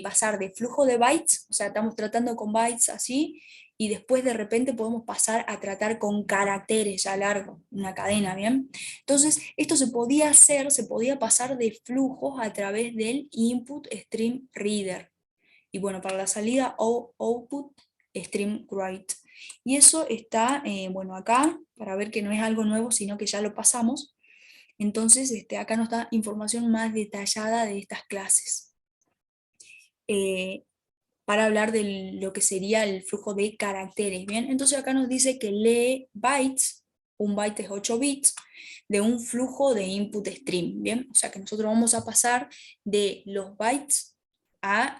pasar de flujo de bytes, o sea, estamos tratando con bytes así, y después de repente podemos pasar a tratar con caracteres ya largos, una cadena, ¿bien? Entonces, esto se podía hacer, se podía pasar de flujos a través del Input Stream Reader. Y bueno, para la salida, Output Stream Write. Y eso está, bueno, acá, para ver que no es algo nuevo, sino que ya lo pasamos. Entonces, acá nos da información más detallada de estas clases. Para hablar de lo que sería el flujo de caracteres, ¿bien? Entonces acá nos dice que lee bytes, un byte es 8 bits, de un flujo de input stream, ¿bien? O sea que nosotros vamos a pasar de los bytes a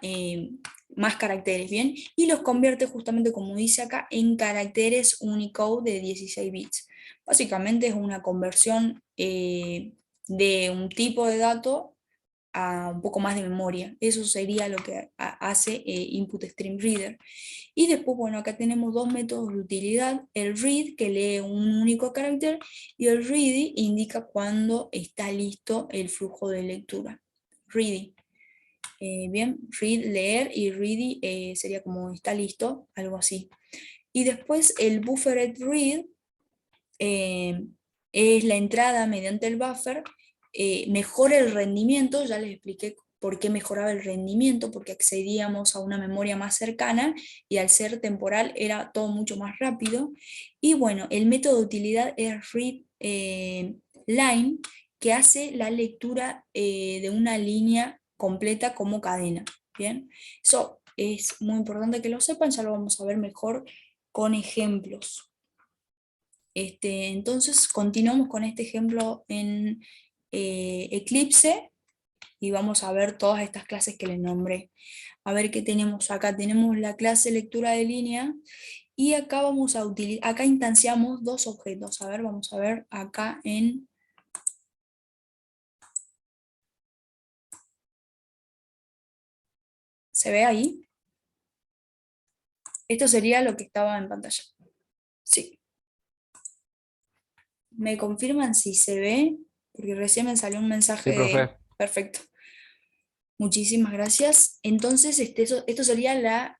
más caracteres, ¿bien? Y los convierte justamente, como dice acá, en caracteres Unicode de 16 bits. Básicamente es una conversión de un tipo de dato a un poco más de memoria. Eso sería lo que hace Input Stream Reader. Y después, bueno, acá tenemos dos métodos de utilidad. El read, que lee un único carácter, y el ready indica cuando está listo el flujo de lectura. Ready. Bien, read, leer, y ready sería como está listo, algo así. Y después el buffered read es la entrada mediante el buffer, mejora el rendimiento, ya les expliqué por qué mejoraba el rendimiento, porque accedíamos a una memoria más cercana y al ser temporal era todo mucho más rápido. Y bueno, el método de utilidad es read line, que hace la lectura de una línea completa como cadena. Bien, eso es muy importante que lo sepan, ya lo vamos a ver mejor con ejemplos. Entonces continuamos con este ejemplo en Eclipse y vamos a ver todas estas clases que les nombré. A ver qué tenemos acá. Tenemos la clase lectura de línea y acá vamos a utilizar, acá instanciamos dos objetos. A ver, vamos a ver acá en... ¿Se ve ahí? Esto sería lo que estaba en pantalla. Sí. ¿Me confirman si se ve? Porque recién me salió un mensaje Sí, de... profe. Perfecto. Muchísimas gracias. Entonces, esto sería la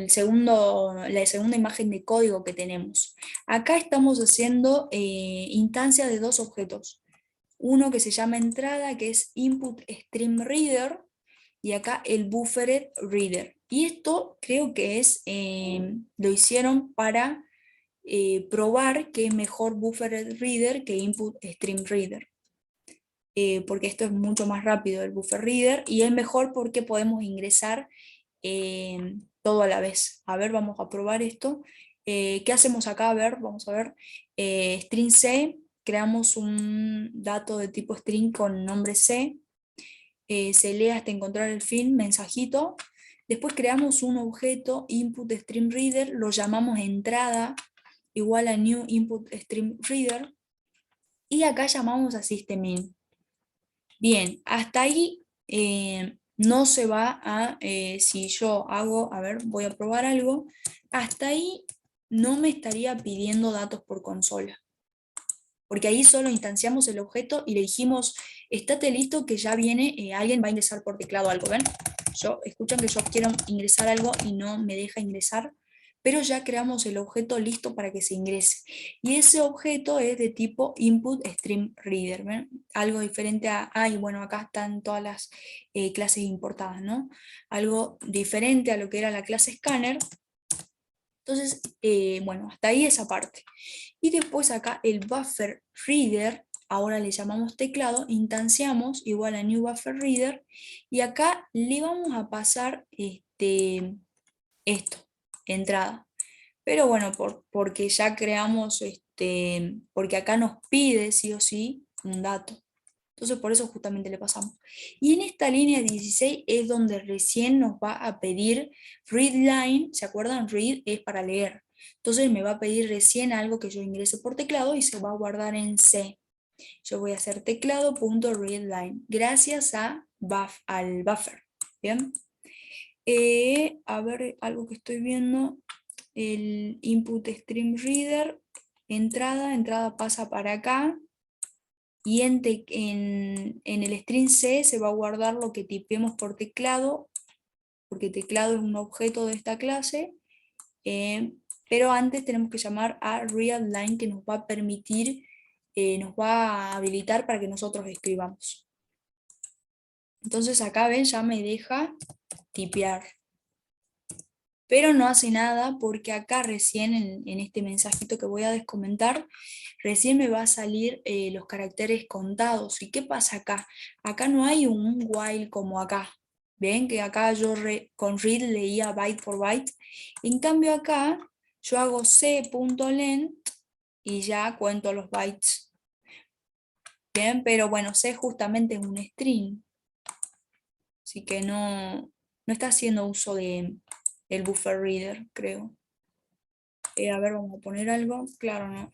segunda imagen de código que tenemos. Acá estamos haciendo instancias de dos objetos. Uno que se llama entrada, que es input stream reader, y acá el buffered reader. Y esto creo que lo hicieron para probar que es mejor buffered reader que input stream reader. Porque esto es mucho más rápido el buffer reader y es mejor porque podemos ingresar todo a la vez. A ver, vamos a probar esto. ¿Qué hacemos acá? A ver, vamos a ver. String C, creamos un dato de tipo string con nombre C, se lee hasta encontrar el fin, mensajito. Después creamos un objeto input stream reader, lo llamamos entrada igual a new input stream reader y acá llamamos a systemin. Bien, hasta ahí no se va a, si yo hago, a ver, voy a probar algo, hasta ahí no me estaría pidiendo datos por consola, porque ahí solo instanciamos el objeto y le dijimos, estate listo que ya viene, alguien va a ingresar por teclado algo, ¿ven? Escuchan que yo quiero ingresar algo y no me deja ingresar, pero ya creamos el objeto listo para que se ingrese. Y ese objeto es de tipo input stream reader, ¿ven? Algo diferente a, y bueno, acá están todas las clases importadas, ¿no? Algo diferente a lo que era la clase scanner. Entonces, bueno, hasta ahí esa parte. Y después acá el buffer reader, ahora le llamamos teclado, instanciamos igual a new buffer reader, y acá le vamos a pasar esto, entrada. Pero bueno, porque ya creamos, porque acá nos pide sí o sí un dato. Entonces por eso justamente le pasamos. Y en esta línea 16 es donde recién nos va a pedir read line, ¿se acuerdan? Read es para leer. Entonces me va a pedir recién algo que yo ingrese por teclado y se va a guardar en C. Yo voy a hacer teclado.readline gracias al buffer. ¿Bien? A ver, algo que estoy viendo, el input stream reader, entrada pasa para acá, y en el string C se va a guardar lo que tipeemos por teclado, porque teclado es un objeto de esta clase, pero antes tenemos que llamar a readline, que nos va a permitir, nos va a habilitar para que nosotros escribamos. Entonces acá ven, ya me deja tipear, pero no hace nada porque acá recién en este mensajito que voy a descomentar, recién me va a salir los caracteres contados. ¿Y qué pasa acá? Acá no hay un while como acá. Ven que acá yo con read leía byte por byte. En cambio acá yo hago c.length y ya cuento los bytes. Bien, pero bueno, c justamente es un string. Así que no está haciendo uso de el buffer reader, creo. A ver, vamos a poner algo. Claro, no.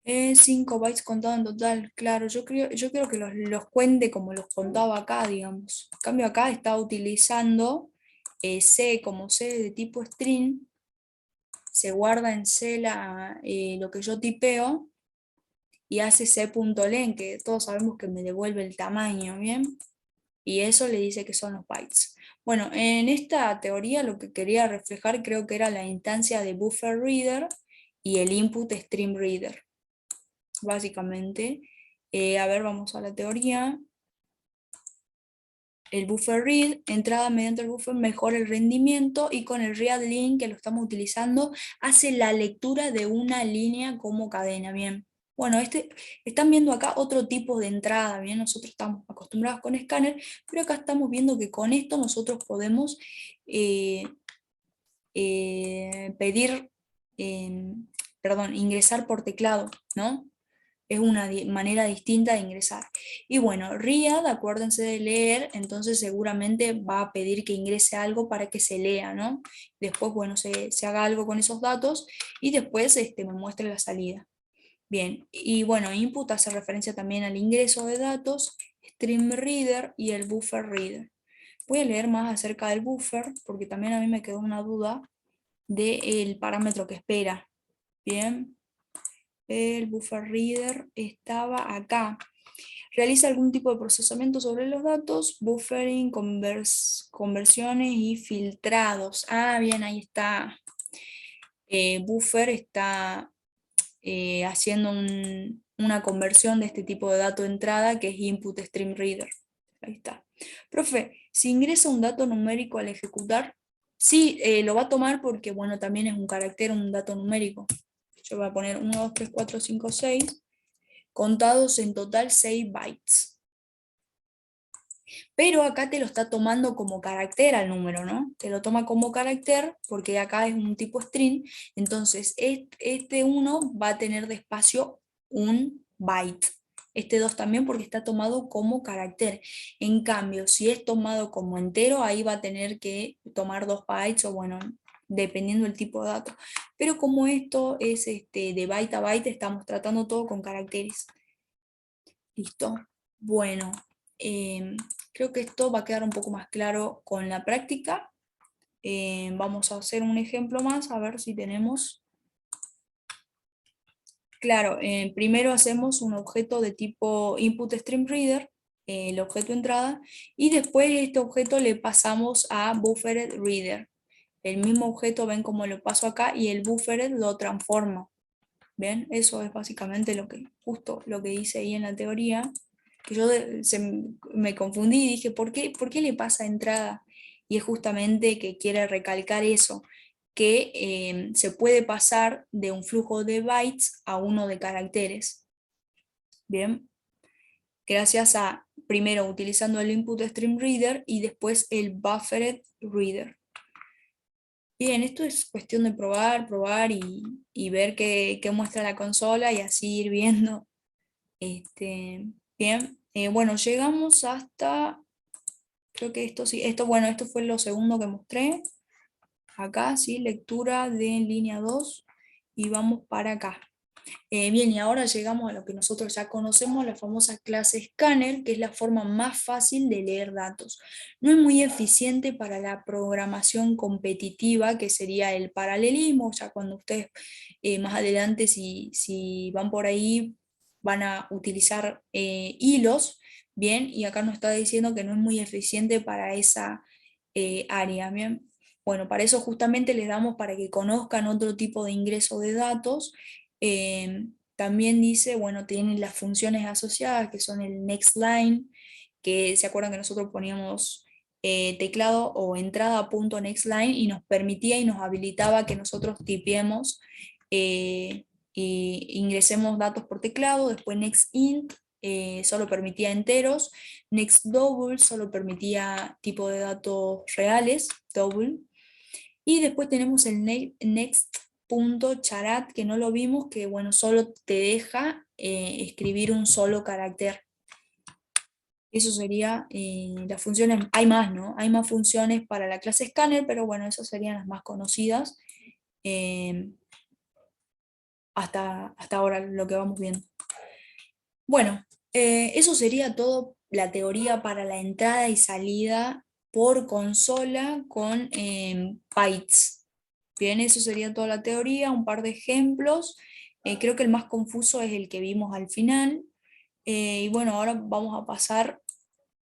5 bytes contados en total, claro, yo creo que los cuente como los contaba acá, digamos. En cambio acá está utilizando C como C de tipo string, se guarda en C lo que yo tipeo, y hace c.len, que todos sabemos que me devuelve el tamaño, ¿bien? Y eso le dice que son los bytes. Bueno, en esta teoría lo que quería reflejar creo que era la instancia de buffer reader y el input stream reader, básicamente. A ver, vamos a la teoría. El buffer read, entrada mediante el buffer, mejora el rendimiento y con el read link que lo estamos utilizando, hace la lectura de una línea como cadena, bien. Bueno, están viendo acá otro tipo de entrada, bien, nosotros estamos acostumbrados con escáner, pero acá estamos viendo que con esto nosotros podemos eh, pedir, ingresar por teclado, ¿no? Es una manera distinta de ingresar. Y bueno, RIAD, acuérdense de leer, entonces seguramente va a pedir que ingrese algo para que se lea, ¿no? Después, bueno, se haga algo con esos datos y después me muestre la salida. Bien, y bueno, input hace referencia también al ingreso de datos, stream reader y el buffer reader. Voy a leer más acerca del buffer, porque también a mí me quedó una duda del parámetro que espera. Bien. El buffer reader estaba acá. Realiza algún tipo de procesamiento sobre los datos, buffering, conversiones y filtrados. Ah, bien, ahí está. Buffer está haciendo una conversión de este tipo de dato de entrada que es input stream reader. Ahí está. Profe, si ingresa un dato numérico al ejecutar, sí, lo va a tomar porque, bueno, también es un carácter, un dato numérico. Yo voy a poner 1, 2, 3, 4, 5, 6, contados en total 6 bytes. Pero acá te lo está tomando como carácter al número, ¿no? Te lo toma como carácter porque acá es un tipo string, entonces este 1 va a tener de espacio un byte. Este 2 también porque está tomado como carácter. En cambio, si es tomado como entero, ahí va a tener que tomar 2 bytes o bueno, dependiendo del tipo de dato. Pero como esto es de byte a byte, estamos tratando todo con caracteres. ¿Listo? Bueno, creo que esto va a quedar un poco más claro con la práctica. Vamos a hacer un ejemplo más, a ver si tenemos. Claro, primero hacemos un objeto de tipo input stream reader, el objeto entrada, y después este objeto le pasamos a buffered reader. El mismo objeto, ven cómo lo paso acá, y el buffered lo transforma. ¿Ven? Eso es básicamente justo lo que dice ahí en la teoría, que yo me confundí y dije, ¿por qué le pasa entrada? Y es justamente que quiere recalcar eso, que se puede pasar de un flujo de bytes a uno de caracteres. Bien, gracias a, primero utilizando el input stream reader y después el buffered reader. Bien, esto es cuestión de probar y ver qué muestra la consola y así ir viendo. Bien, bueno, llegamos hasta, creo que esto sí, bueno, esto fue lo segundo que mostré. Acá, sí, lectura de línea 2 y vamos para acá. Bien, y ahora llegamos a lo que nosotros ya conocemos, la famosa clase Scanner, que es la forma más fácil de leer datos. No es muy eficiente para la programación competitiva, que sería el paralelismo, ya cuando ustedes más adelante, si van por ahí, van a utilizar hilos, bien, y acá nos está diciendo que no es muy eficiente para esa área, bien. Bueno, para eso justamente les damos para que conozcan otro tipo de ingreso de datos. También dice, bueno, tienen las funciones asociadas, que son el next line, que se acuerdan que nosotros poníamos teclado o entrada.nextLine y nos permitía y nos habilitaba que nosotros tipiemos y ingresemos datos por teclado. Después nextInt solo permitía enteros, nextDouble solo permitía tipo de datos reales, double. Y después tenemos el next.charat, que no lo vimos, que bueno, solo te deja escribir un solo carácter. Eso sería las funciones, hay más, ¿no? Hay más funciones para la clase Scanner, pero bueno, esas serían las más conocidas hasta ahora lo que vamos viendo. Bueno, eso sería todo la teoría para la entrada y salida por consola con bytes. Bien, eso sería toda la teoría, un par de ejemplos. Creo que el más confuso es el que vimos al final. Y bueno, ahora vamos a pasar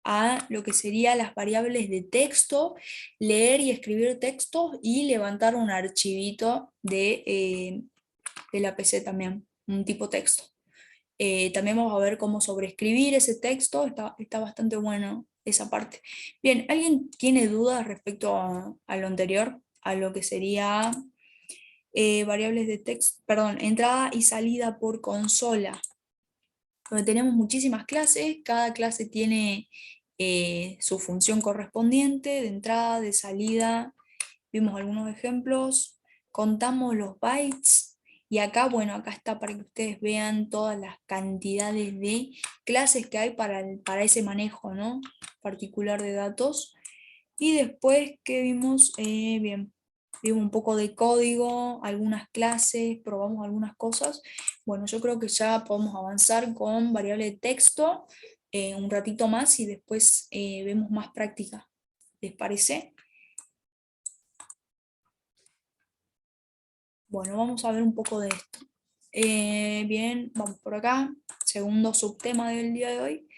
a lo que serían las variables de texto, leer y escribir textos y levantar un archivito de la PC también, un tipo texto. También vamos a ver cómo sobreescribir ese texto, está bastante bueno esa parte. Bien, ¿alguien tiene dudas respecto a lo anterior? A lo que sería variables de texto, perdón, entrada y salida por consola, donde tenemos muchísimas clases, cada clase tiene su función correspondiente, de entrada, de salida, vimos algunos ejemplos, contamos los bytes, y acá, bueno, acá está para que ustedes vean todas las cantidades de clases que hay para ese manejo, ¿no? Particular de datos. Y después que vimos, bien, vimos un poco de código, algunas clases, probamos algunas cosas. Bueno, yo creo que ya podemos avanzar con variable de texto un ratito más y después vemos más práctica. ¿Les parece? Bueno, vamos a ver un poco de esto. Bien, vamos por acá. Segundo subtema del día de hoy.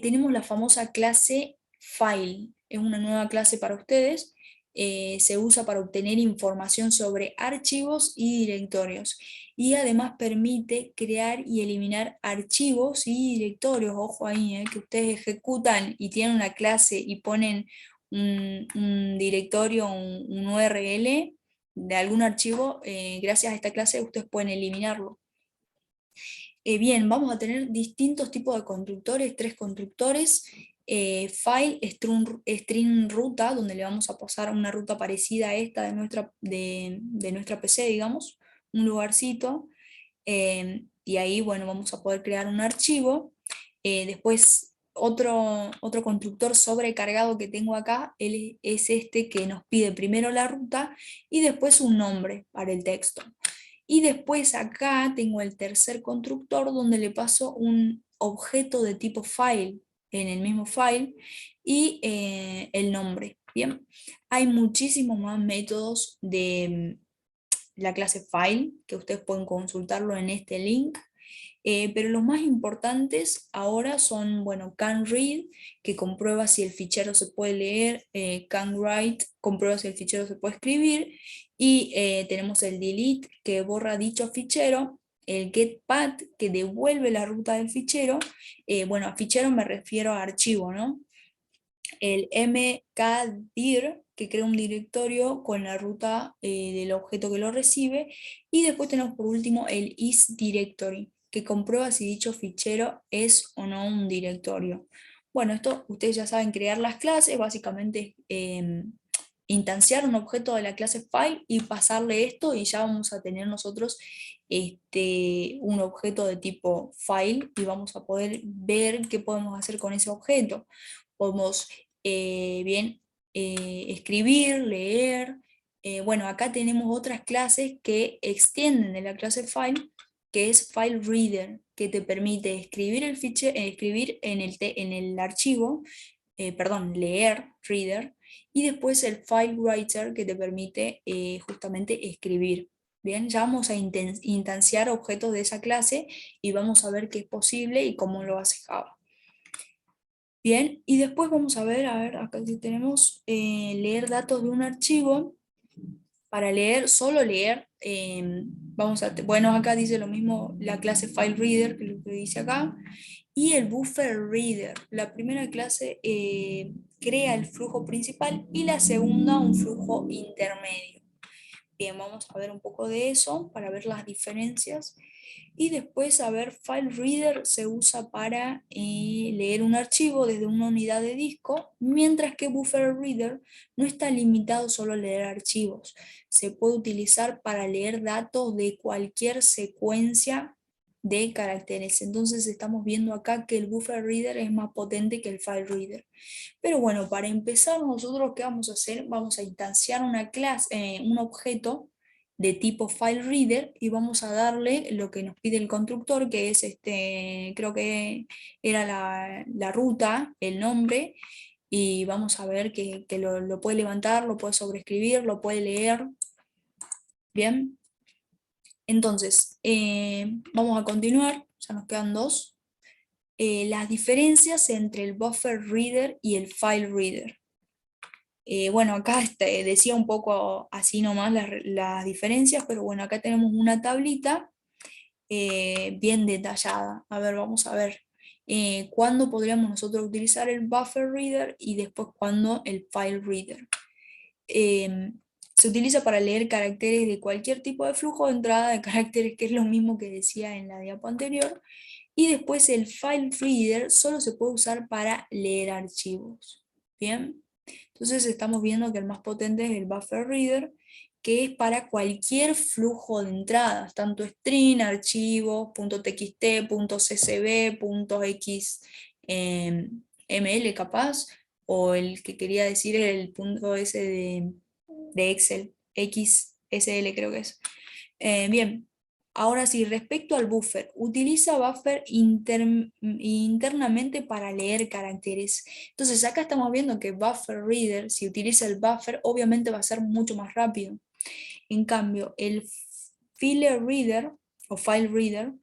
Tenemos la famosa clase file. Es una nueva clase para ustedes. Se usa para obtener información sobre archivos y directorios. Y además permite crear y eliminar archivos y directorios. Ojo ahí, que ustedes ejecutan y tienen una clase y ponen un directorio, un URL de algún archivo. Gracias a esta clase ustedes pueden eliminarlo. Bien, vamos a tener distintos tipos de constructores, tres constructores, file, string ruta, donde le vamos a pasar una ruta parecida a esta de nuestra PC, digamos, un lugarcito, y ahí, bueno, vamos a poder crear un archivo. Después, otro constructor sobrecargado que tengo acá, es este que nos pide primero la ruta y después un nombre para el texto. Y después acá tengo el tercer constructor donde le paso un objeto de tipo file en el mismo file y el nombre. Bien, hay muchísimos más métodos de la clase file que ustedes pueden consultarlo en este link. Pero los más importantes ahora son, bueno, canRead, que comprueba si el fichero se puede leer, canWrite, comprueba si el fichero se puede escribir, y tenemos el delete, que borra dicho fichero, el getPath, que devuelve la ruta del fichero. Bueno, a fichero me refiero a archivo, ¿no? El mkdir, que crea un directorio con la ruta del objeto que lo recibe, y después tenemos por último el isDirectory, que comprueba si dicho fichero es o no un directorio. Bueno, esto ustedes ya saben crear las clases, básicamente instanciar un objeto de la clase file y pasarle esto, y ya vamos a tener nosotros un objeto de tipo file y vamos a poder ver qué podemos hacer con ese objeto. Podemos escribir, leer. Bueno, acá tenemos otras clases que extienden de la clase file, que es file reader, que te permite escribir el fichero, escribir en el archivo, perdón, leer, reader, y después el file writer, que te permite justamente escribir. Bien, ya vamos a instanciar objetos de esa clase y vamos a ver qué es posible y cómo lo hace Java. Bien, y después vamos a ver, acá sí tenemos leer datos de un archivo. Para leer, solo leer, bueno, acá dice lo mismo la clase FileReader, que es lo que dice acá, y el BufferReader. La primera clase crea el flujo principal y la segunda un flujo intermedio. Bien, vamos a ver un poco de eso para ver las diferencias. Y después, a ver, FileReader se usa para leer un archivo desde una unidad de disco, mientras que BufferReader no está limitado solo a leer archivos. Se puede utilizar para leer datos de cualquier secuencia de caracteres. Entonces estamos viendo acá que el BufferReader es más potente que el FileReader. Pero bueno, para empezar, nosotros ¿qué vamos a hacer? Vamos a instanciar una clase, un objeto de tipo FileReader, y vamos a darle lo que nos pide el constructor, que es creo que era la ruta, el nombre, y vamos a ver que lo puede levantar, lo puede sobreescribir, lo puede leer. Bien. Entonces, vamos a continuar, ya nos quedan dos. Las diferencias entre el buffer reader y el file reader. Bueno, acá decía un poco así nomás las diferencias, pero bueno, acá tenemos una tablita bien detallada. A ver, vamos a ver cuándo podríamos nosotros utilizar el buffer reader y después cuándo el file reader. Se utiliza para leer caracteres de cualquier tipo de flujo de entrada de caracteres, que es lo mismo que decía en la diapo anterior. Y después el file reader solo se puede usar para leer archivos. Bien, entonces estamos viendo que el más potente es el buffer reader, que es para cualquier flujo de entradas, tanto string, archivos, .txt, .csv, .xml capaz, o el que quería decir el punto S de Excel, XSL creo que es. Bien, ahora sí, respecto al buffer, utiliza buffer internamente para leer caracteres. Entonces acá estamos viendo que buffer reader, si utiliza el buffer, obviamente va a ser mucho más rápido. En cambio, el file reader o file reader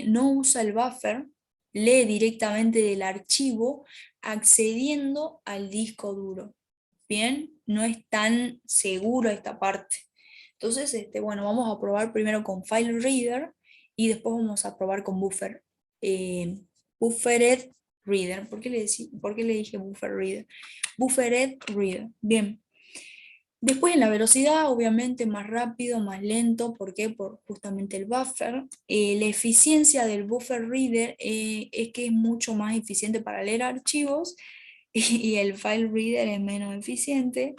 no usa el buffer, lee directamente del archivo accediendo al disco duro. Bien, no es tan seguro esta parte. Entonces, bueno, vamos a probar primero con file reader y después vamos a probar con buffer. Buffered reader. ¿Por qué le dije buffer reader? Buffered reader. Bien. Después en la velocidad, obviamente más rápido, más lento, ¿por qué? Por justamente el buffer. La eficiencia del buffer reader es que es mucho más eficiente para leer archivos y el file reader es menos eficiente.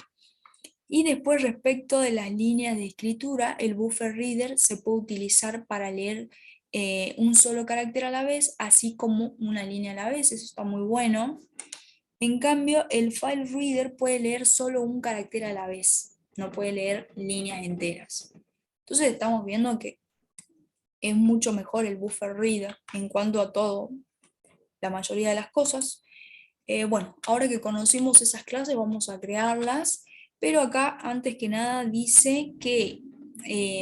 Y después respecto de las líneas de escritura, el buffer reader se puede utilizar para leer un solo carácter a la vez, así como una línea a la vez, eso está muy bueno. En cambio, el file reader puede leer solo un carácter a la vez, no puede leer líneas enteras. Entonces estamos viendo que es mucho mejor el buffer reader en cuanto a todo, la mayoría de las cosas. Bueno, ahora que conocimos esas clases vamos a crearlas, pero acá antes que nada dice que,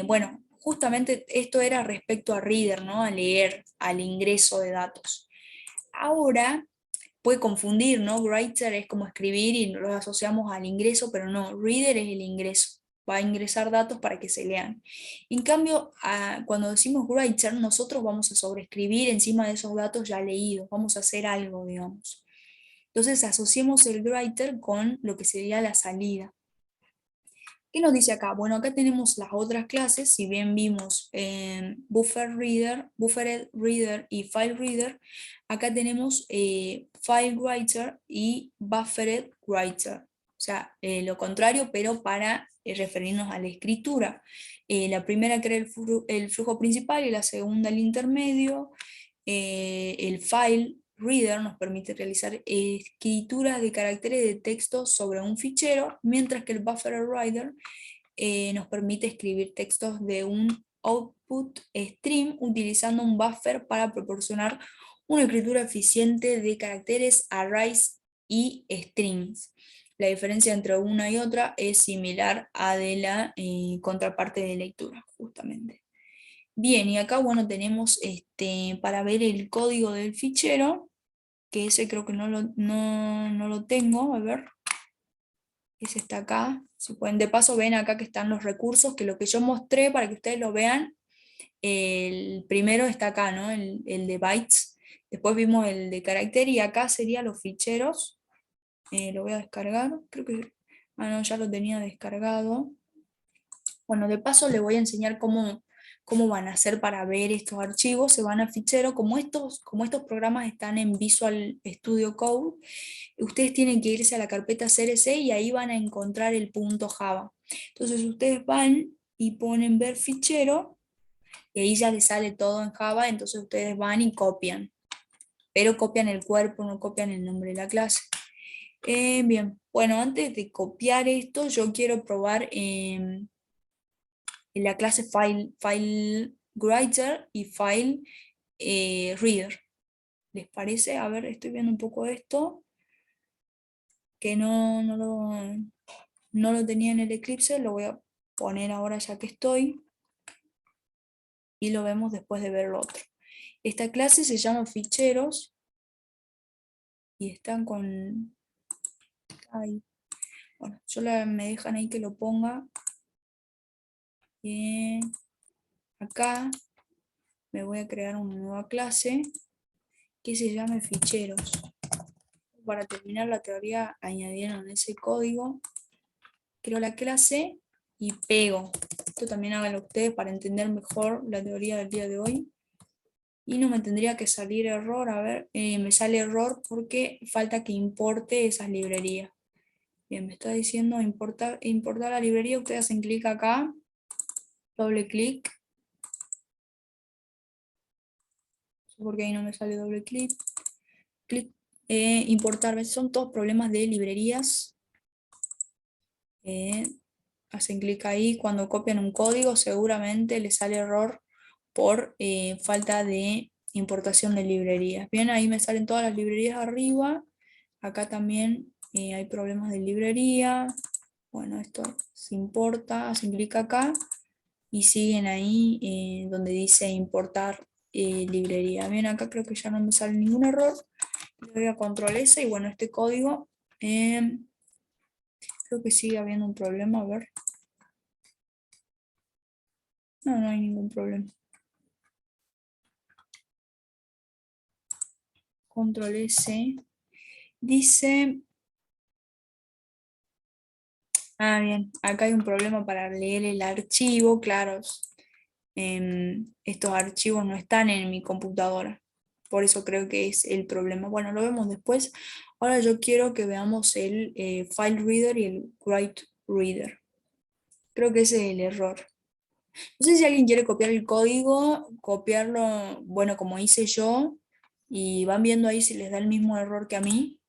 bueno, justamente esto era respecto a reader, ¿no? A leer, al ingreso de datos. Ahora puede confundir, ¿no? Writer es como escribir y lo asociamos al ingreso, pero no, reader es el ingreso. Va a ingresar datos para que se lean. En cambio, cuando decimos writer, nosotros vamos a sobreescribir encima de esos datos ya leídos, vamos a hacer algo, digamos. Entonces asociemos el writer con lo que sería la salida. ¿Qué nos dice acá? Bueno, acá tenemos las otras clases, si bien vimos buffered reader y file reader, acá tenemos file writer y buffered writer. O sea, lo contrario, pero para referirnos a la escritura. La primera crea el flujo principal y la segunda el intermedio. El file reader nos permite realizar escrituras de caracteres de texto sobre un fichero, mientras que el buffer reader nos permite escribir textos de un output stream utilizando un buffer para proporcionar una escritura eficiente de caracteres, arrays y strings. La diferencia entre una y otra es similar a de la contraparte de lectura, justamente. Bien, y acá bueno tenemos para ver el código del fichero, que ese creo que no lo tengo, a ver, ese está acá. Si pueden, de paso ven acá que están los recursos, que lo que yo mostré para que ustedes lo vean, el primero está acá, ¿no? El de bytes, después vimos el de carácter y acá serían los ficheros. Lo voy a descargar, creo que, no, ya lo tenía descargado. Bueno, de paso les voy a enseñar cómo van a hacer para ver estos archivos. Se van a fichero, como estos programas están en Visual Studio Code, ustedes tienen que irse a la carpeta CRC y ahí van a encontrar el punto Java. Entonces ustedes van y ponen ver fichero y ahí ya les sale todo en Java, entonces ustedes van y copian, pero copian el cuerpo, no copian el nombre de la clase. Bien, bueno, antes de copiar esto, yo quiero probar en la clase file writer y file reader. ¿Les parece? A ver, estoy viendo un poco esto, que no lo tenía en el Eclipse, lo voy a poner ahora ya que estoy. y lo vemos después de ver el otro. Esta clase se llama ficheros y están con... Ahí. Bueno, me dejan ahí que lo ponga. Acá me voy a crear una nueva clase que se llame ficheros. Para terminar la teoría añadieron ese código, creo la clase y pego. Esto también háganlo ustedes para entender mejor la teoría del día de hoy. Y no me tendría que salir error, a ver, me sale error porque falta que importe esas librerías. Bien, me está diciendo importar la librería, ustedes hacen clic acá, doble clic, porque ahí no me sale doble clic, importar, son todos problemas de librerías. Hacen clic ahí, cuando copian un código seguramente les sale error por falta de importación de librerías. Bien, ahí me salen todas las librerías arriba, acá también hay problemas de librería. Bueno, esto se importa, hacen clic acá y siguen ahí donde dice importar librería. Bien, acá creo que ya no me sale ningún error. Le doy a control S y bueno, este código creo que sigue habiendo un problema, a ver. No, no hay ningún problema. Control S. Dice... Ah, bien. Acá hay un problema para leer el archivo. Claro, estos archivos no están en mi computadora. Por eso creo que es el problema. Bueno, lo vemos después. Ahora yo quiero que veamos el file reader y el write reader. Creo que ese es el error. No sé si alguien quiere copiar el código, copiarlo, bueno, como hice yo, y van viendo ahí si les da el mismo error que a mí.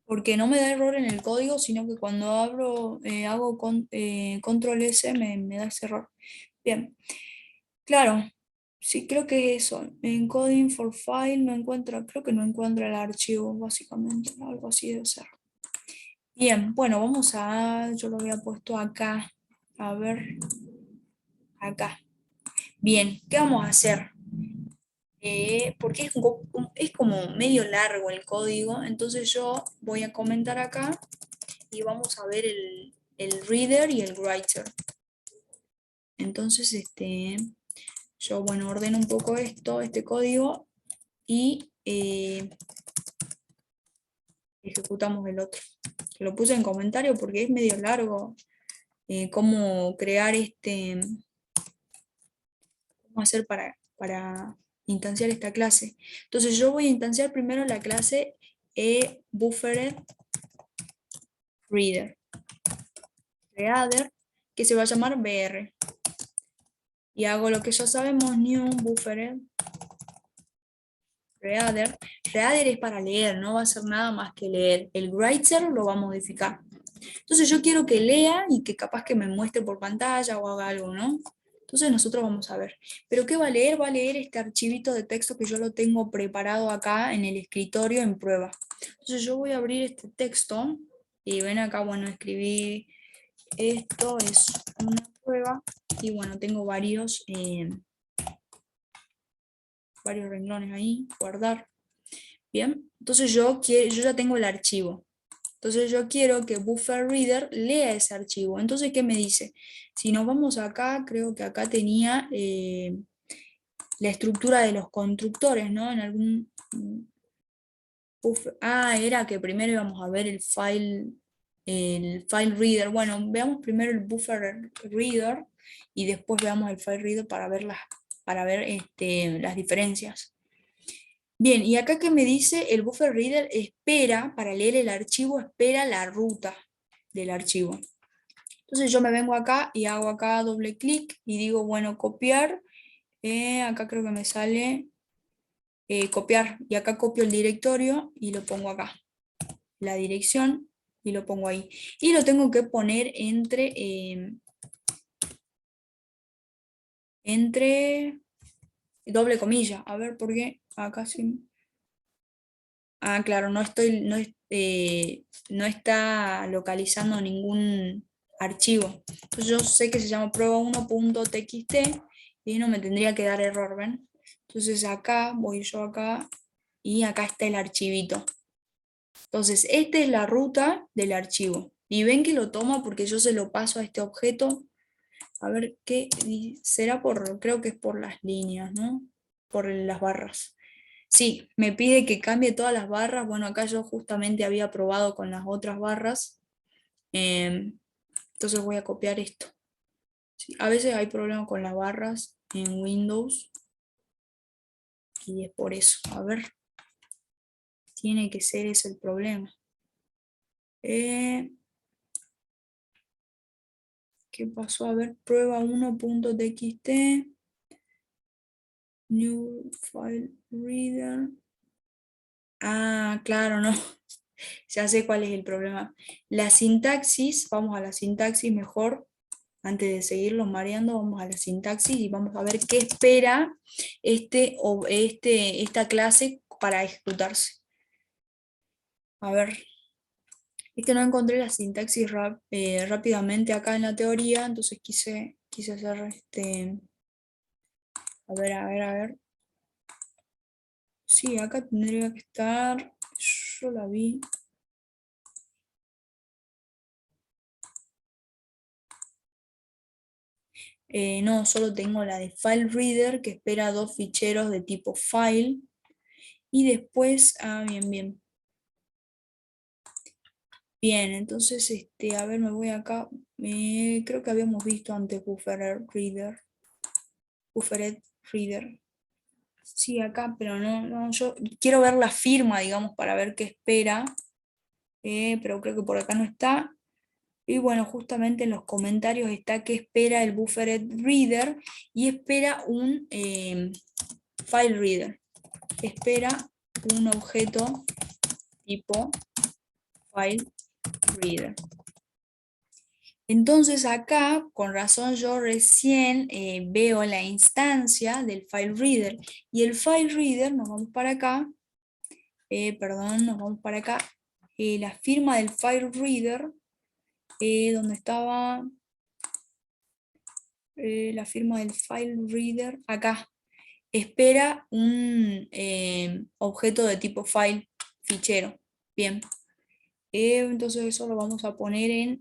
Porque no me da error en el código, sino que cuando hago control S me da ese error. Bien, claro, sí, creo que es eso. Encoding for file no encuentra, creo que no encuentra el archivo, básicamente, algo así debe ser. Bien, bueno, yo lo había puesto acá, a ver, acá. Bien, ¿qué vamos a hacer? Porque es como medio largo el código, entonces yo voy a comentar acá y vamos a ver el reader y el writer. Entonces, yo, bueno, ordeno un poco este código y ejecutamos el otro. Lo puse en comentario porque es medio largo cómo crear cómo hacer para instanciar esta clase. Entonces yo voy a instanciar primero la clase buffered reader, que se va a llamar BR. Y hago lo que ya sabemos, new buffered reader. Reader es para leer, no va a ser nada más que leer. El writer lo va a modificar. Entonces yo quiero que lea y que capaz que me muestre por pantalla o haga algo, ¿no? Entonces nosotros vamos a ver. ¿Pero qué va a leer? Va a leer este archivito de texto que yo lo tengo preparado acá en el escritorio en prueba. Entonces yo voy a abrir este texto y ven acá, bueno, escribí esto es una prueba y bueno, tengo varios renglones ahí, guardar. Bien, entonces yo ya tengo el archivo. Entonces yo quiero que Buffer Reader lea ese archivo. Entonces, ¿qué me dice? Si nos vamos acá, creo que acá tenía la estructura de los constructores, ¿no? En algún... era que primero íbamos a ver el file reader. Bueno, veamos primero el Buffer Reader y después veamos el file reader para ver las diferencias. Bien, y acá que me dice el buffer reader espera, para leer el archivo, espera la ruta del archivo. Entonces yo me vengo acá y hago acá doble clic y digo, bueno, copiar. Acá creo que me sale copiar y acá copio el directorio y lo pongo acá. La dirección y lo pongo ahí. Y lo tengo que poner entre doble comilla. A ver, ¿por qué? Acá sí. Ah, claro, no está localizando archivo. Entonces yo sé que se llama prueba1.txt y no me tendría que dar error, ¿ven? Entonces acá, voy yo acá, y acá está el archivito. Entonces, esta es la ruta del archivo. Y ven que lo toma porque yo se lo paso a este objeto. A ver qué será por, creo que es por las líneas, ¿no? Por las barras. Sí, me pide que cambie todas las barras. Bueno, acá yo justamente había probado con las otras barras. Entonces voy a copiar esto. Sí, a veces hay problemas con las barras en Windows. Y es por eso. A ver. Tiene que ser ese el problema. ¿Qué pasó? A ver, prueba1.txt. New file reader. Ah, claro, no. Ya sé cuál es el problema. La sintaxis, vamos a la sintaxis mejor. Antes de seguirlo mareando, vamos a la sintaxis y vamos a ver qué espera esta clase para ejecutarse. A ver, es que no encontré la sintaxis rápidamente acá en la teoría, entonces quise hacer a ver, a ver. Sí, acá tendría que estar, yo la vi. No, solo tengo la de file reader que espera 2 ficheros de tipo file. Y después, bien, bien. Bien, entonces, a ver, me voy acá. Creo que habíamos visto antes Buffered Reader. Buffered Reader. Sí, acá, pero no, yo quiero ver la firma, digamos, para ver qué espera. Pero creo que por acá no está. Y bueno, justamente en los comentarios está que espera el Buffered Reader y espera un File Reader. Espera un objeto tipo File Reader. Entonces acá, con razón, yo recién veo la instancia del File Reader. Y el File Reader, nos vamos para acá, nos vamos para acá. La firma del File Reader, donde estaba la firma del File Reader, acá. Espera un objeto de tipo file, fichero. Bien. Entonces eso lo vamos a poner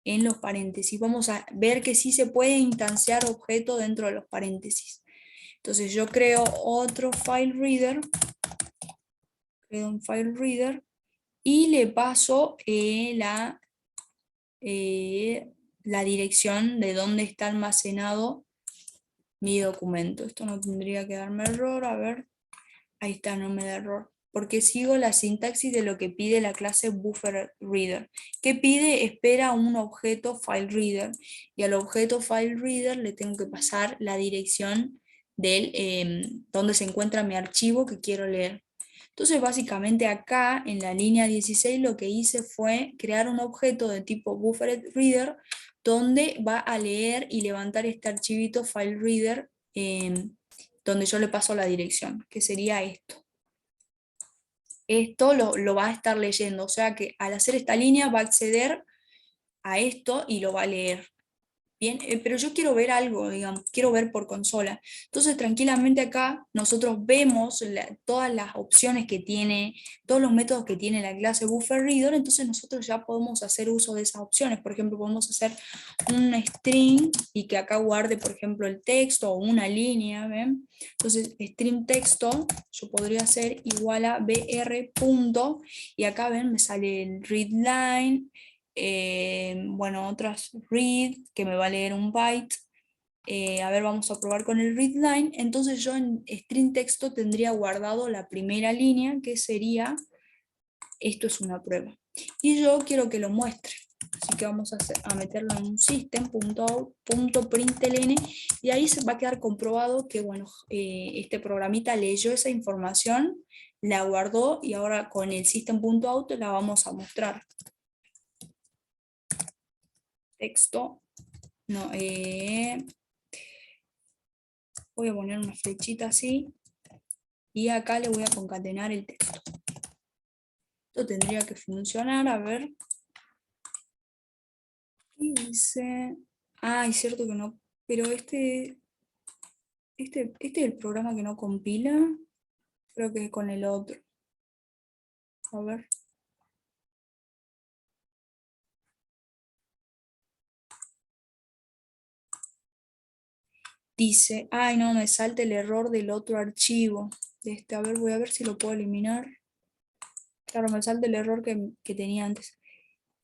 en los paréntesis. Vamos a ver que sí se puede instanciar objeto dentro de los paréntesis. Entonces yo creo otro file reader, creo un file reader y le paso la dirección de dónde está almacenado mi documento. Esto no tendría que darme error, a ver, ahí está, no me da error. Porque sigo la sintaxis de lo que pide la clase BufferedReader. ¿Qué pide? Espera un objeto FileReader. Y al objeto FileReader le tengo que pasar la dirección del donde se encuentra mi archivo que quiero leer. Entonces básicamente acá en la línea 16 lo que hice fue crear un objeto de tipo BufferedReader donde va a leer y levantar este archivito FileReader donde yo le paso la dirección, que sería esto. Esto lo va a estar leyendo, o sea que al hacer esta línea va a acceder a esto y lo va a leer. Bien, pero yo quiero ver algo, digamos, quiero ver por consola. Entonces, tranquilamente acá nosotros vemos todas las opciones que tiene, todos los métodos que tiene la clase BufferedReader, entonces nosotros ya podemos hacer uso de esas opciones. Por ejemplo, podemos hacer un string y que acá guarde, por ejemplo, el texto o una línea, ¿ven? Entonces, string texto, yo podría hacer igual a br punto, y acá, ven, me sale el readline, bueno, otras read, que me va a leer un byte. A ver, vamos a probar con el readline. Entonces yo en string texto tendría guardado la primera línea, que sería, esto es una prueba. Y yo quiero que lo muestre. Así que vamos a meterlo en un system.out.println y ahí se va a quedar comprobado que, bueno, este programita leyó esa información, la guardó y ahora con el system.out la vamos a mostrar. Texto, no, voy a poner una flechita así y acá le voy a concatenar el texto. Esto tendría que funcionar, a ver. Y dice, es cierto que no, pero este es el programa que no compila, creo que es con el otro. A ver. Dice, no, me salta el error del otro archivo. A ver, voy a ver si lo puedo eliminar. Claro, me salta el error que tenía antes.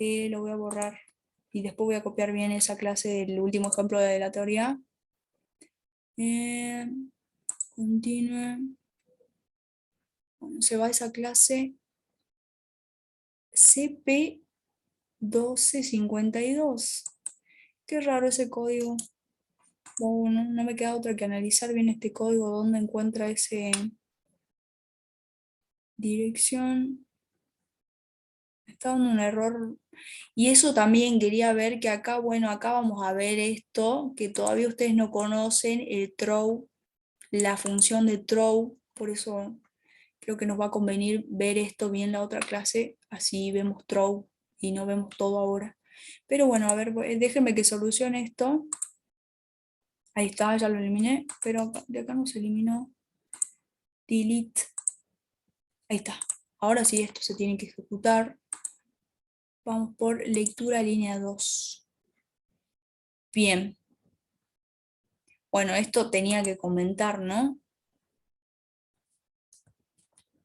Lo voy a borrar. Y después voy a copiar bien esa clase del último ejemplo de la teoría. Continue. Bueno, se va esa clase CP1252. Qué raro ese código. Bueno, no me queda otra que analizar bien este código, dónde encuentra ese dirección. Está dando un error. Y eso también quería ver que acá, bueno, acá vamos a ver esto, que todavía ustedes no conocen, el throw, la función de throw, por eso creo que nos va a convenir ver esto bien la otra clase, así vemos throw y no vemos todo ahora. Pero bueno, a ver, déjenme que solucione esto. Ahí está, ya lo eliminé, pero de acá no se eliminó. Delete. Ahí está. Ahora sí, esto se tiene que ejecutar. Vamos por lectura línea 2. Bien. Bueno, esto tenía que comentar, ¿no?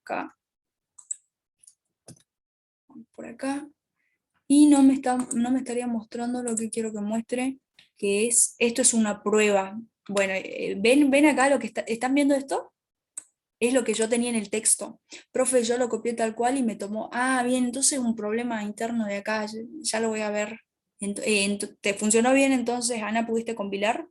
Acá. Por acá. Y no me estaría mostrando lo que quiero que muestre, que es, esto es una prueba. Bueno, ven acá lo que ¿están viendo esto? Es lo que yo tenía en el texto. Profe, yo lo copié tal cual y me tomó, bien, entonces un problema interno de acá, ya lo voy a ver. ¿Te funcionó bien entonces, Ana? ¿Pudiste compilar?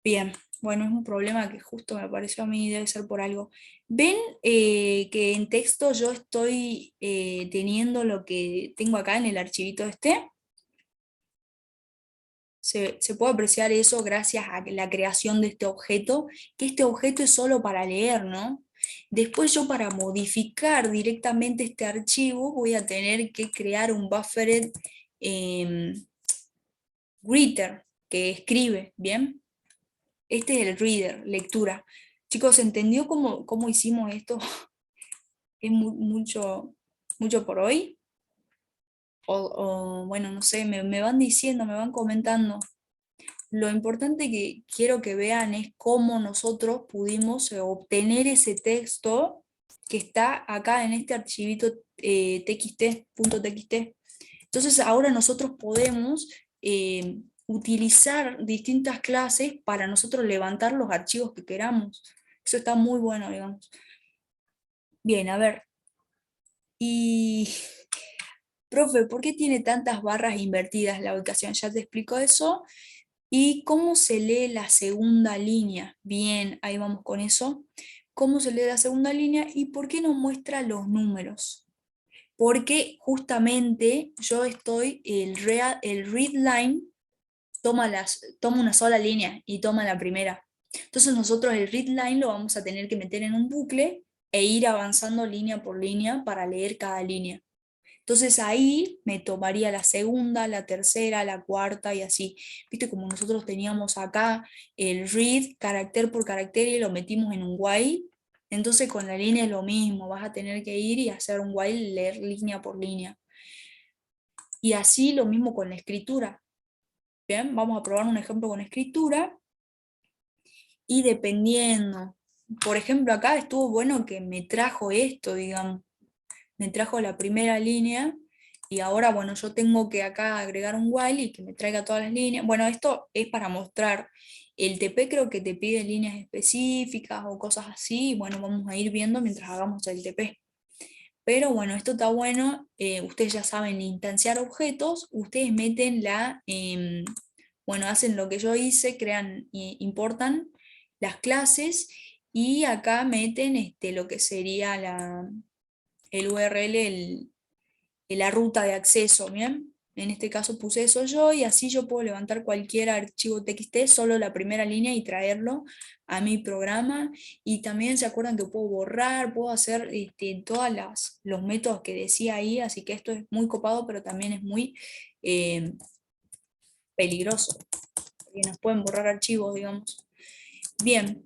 Bien, bueno, es un problema que justo me pareció a mí, debe ser por algo. ¿Ven que en texto yo estoy teniendo lo que tengo acá en el archivito este? Se puede apreciar eso gracias a la creación de este objeto, que este objeto es solo para leer, ¿no? Después yo para modificar directamente este archivo voy a tener que crear un buffered greeter que escribe, ¿bien? Este es el reader, lectura. Chicos, ¿se entendió cómo hicimos esto? ¿Es mucho por hoy? Bueno, no sé, me van diciendo, me van comentando. Lo importante que quiero que vean es cómo nosotros pudimos obtener ese texto que está acá en este archivito txt.txt. Entonces ahora nosotros podemos utilizar distintas clases para nosotros levantar los archivos que queramos. Eso está muy bueno, digamos. Bien, a ver. Y, profe, ¿por qué tiene tantas barras invertidas la ubicación? Ya te explico eso. ¿Y cómo se lee la segunda línea? Bien, ahí vamos con eso. ¿Cómo se lee la segunda línea y por qué no muestra los números? Porque justamente yo estoy, el read line toma una sola línea y toma la primera. Entonces nosotros el read line lo vamos a tener que meter en un bucle e ir avanzando línea por línea para leer cada línea. Entonces ahí me tomaría la segunda, la tercera, la cuarta y así. Viste como nosotros teníamos acá el read carácter por carácter y lo metimos en un while. Entonces con la línea es lo mismo, vas a tener que ir y hacer un while, leer línea por línea. Y así lo mismo con la escritura. Bien, vamos a probar un ejemplo con escritura. Y dependiendo, por ejemplo acá estuvo bueno que me trajo esto, digamos. Me trajo la primera línea y ahora, bueno, yo tengo que acá agregar un while y que me traiga todas las líneas. Bueno, esto es para mostrar. El TP creo que te pide líneas específicas o cosas así, y bueno, vamos a ir viendo mientras hagamos el TP. Pero bueno, esto está bueno, ustedes ya saben instanciar objetos, ustedes meten bueno, hacen lo que yo hice, crean, importan las clases y acá meten lo que sería el URL, la ruta de acceso, ¿bien? en este caso puse eso yo, y así yo puedo levantar cualquier archivo TXT, solo la primera línea, y traerlo a mi programa. Y también se acuerdan que puedo borrar, puedo hacer todos los métodos que decía ahí, así que esto es muy copado, pero también es muy eh, peligroso, porque nos pueden borrar archivos, digamos. Bien,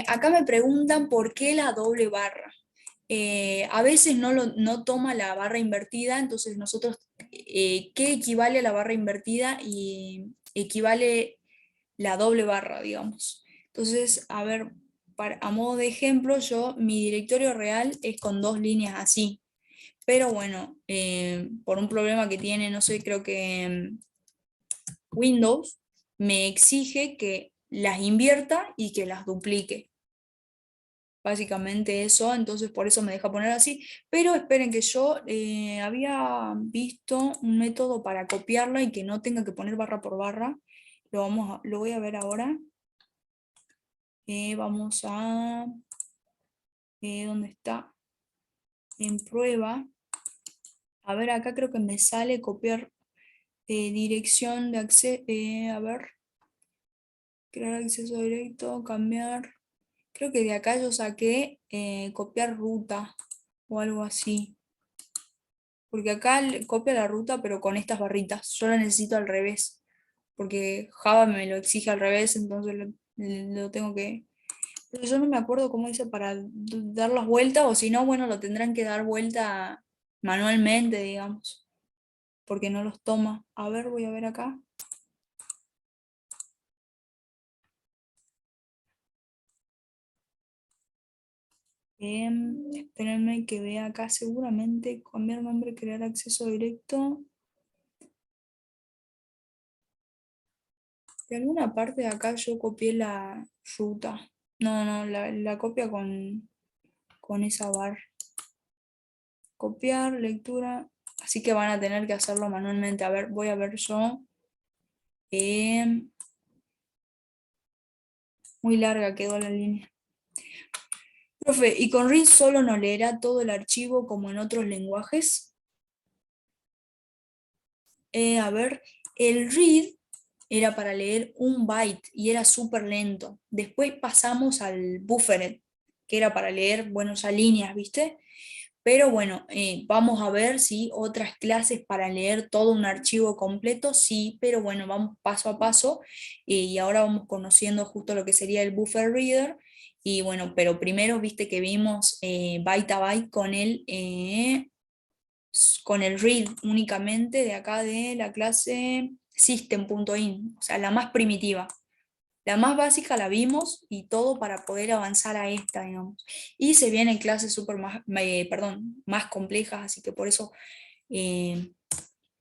acá me preguntan por qué la doble barra. A veces no toma la barra invertida, entonces nosotros, ¿qué equivale a la barra invertida? Y equivale la doble barra, digamos. Entonces, a ver, a modo de ejemplo, mi directorio real es con 2 líneas así, pero bueno, por un problema que tiene, no sé, creo que Windows me exige que las invierta y que las duplique. Básicamente eso, entonces por eso me deja poner así. Pero esperen que yo había visto un método para copiarla y que no tenga que poner barra por barra. Lo voy a ver ahora. Vamos a... ¿dónde está? En prueba. A ver, acá creo que me sale copiar dirección de acceso. A ver, crear acceso directo, cambiar. Creo que de acá yo saqué copiar ruta o algo así. Porque acá copia la ruta, pero con estas barritas. Yo la necesito al revés. Porque Java me lo exige al revés, entonces lo tengo que... Pero yo no me acuerdo cómo dice para dar las vueltas, o si no, bueno, lo tendrán que dar vuelta manualmente, digamos. Porque no los toma. A ver, voy a ver acá. Espérenme que vea acá seguramente. Cambiar nombre, crear acceso directo. De alguna parte de acá yo copié la ruta. No, no, la copia con esa barra. Copiar, lectura. Así que van a tener que hacerlo manualmente. A ver, voy a ver yo. Muy larga quedó la línea. Profe, ¿y con read solo no leerá todo el archivo como en otros lenguajes? A ver, el read era para leer 1 byte y era súper lento. Después pasamos al buffered, que era para leer, bueno, ya líneas, ¿viste? Pero bueno, vamos a ver si otras clases para leer todo un archivo completo, sí, pero bueno, vamos paso a paso, y ahora vamos conociendo justo lo que sería el buffer reader. Y bueno, pero primero viste que vimos byte a byte con el read únicamente de acá de la clase system.in, o sea, la más primitiva. La más básica la vimos y todo para poder avanzar a esta, digamos. Y se vienen clases más complejas, así que por eso eh,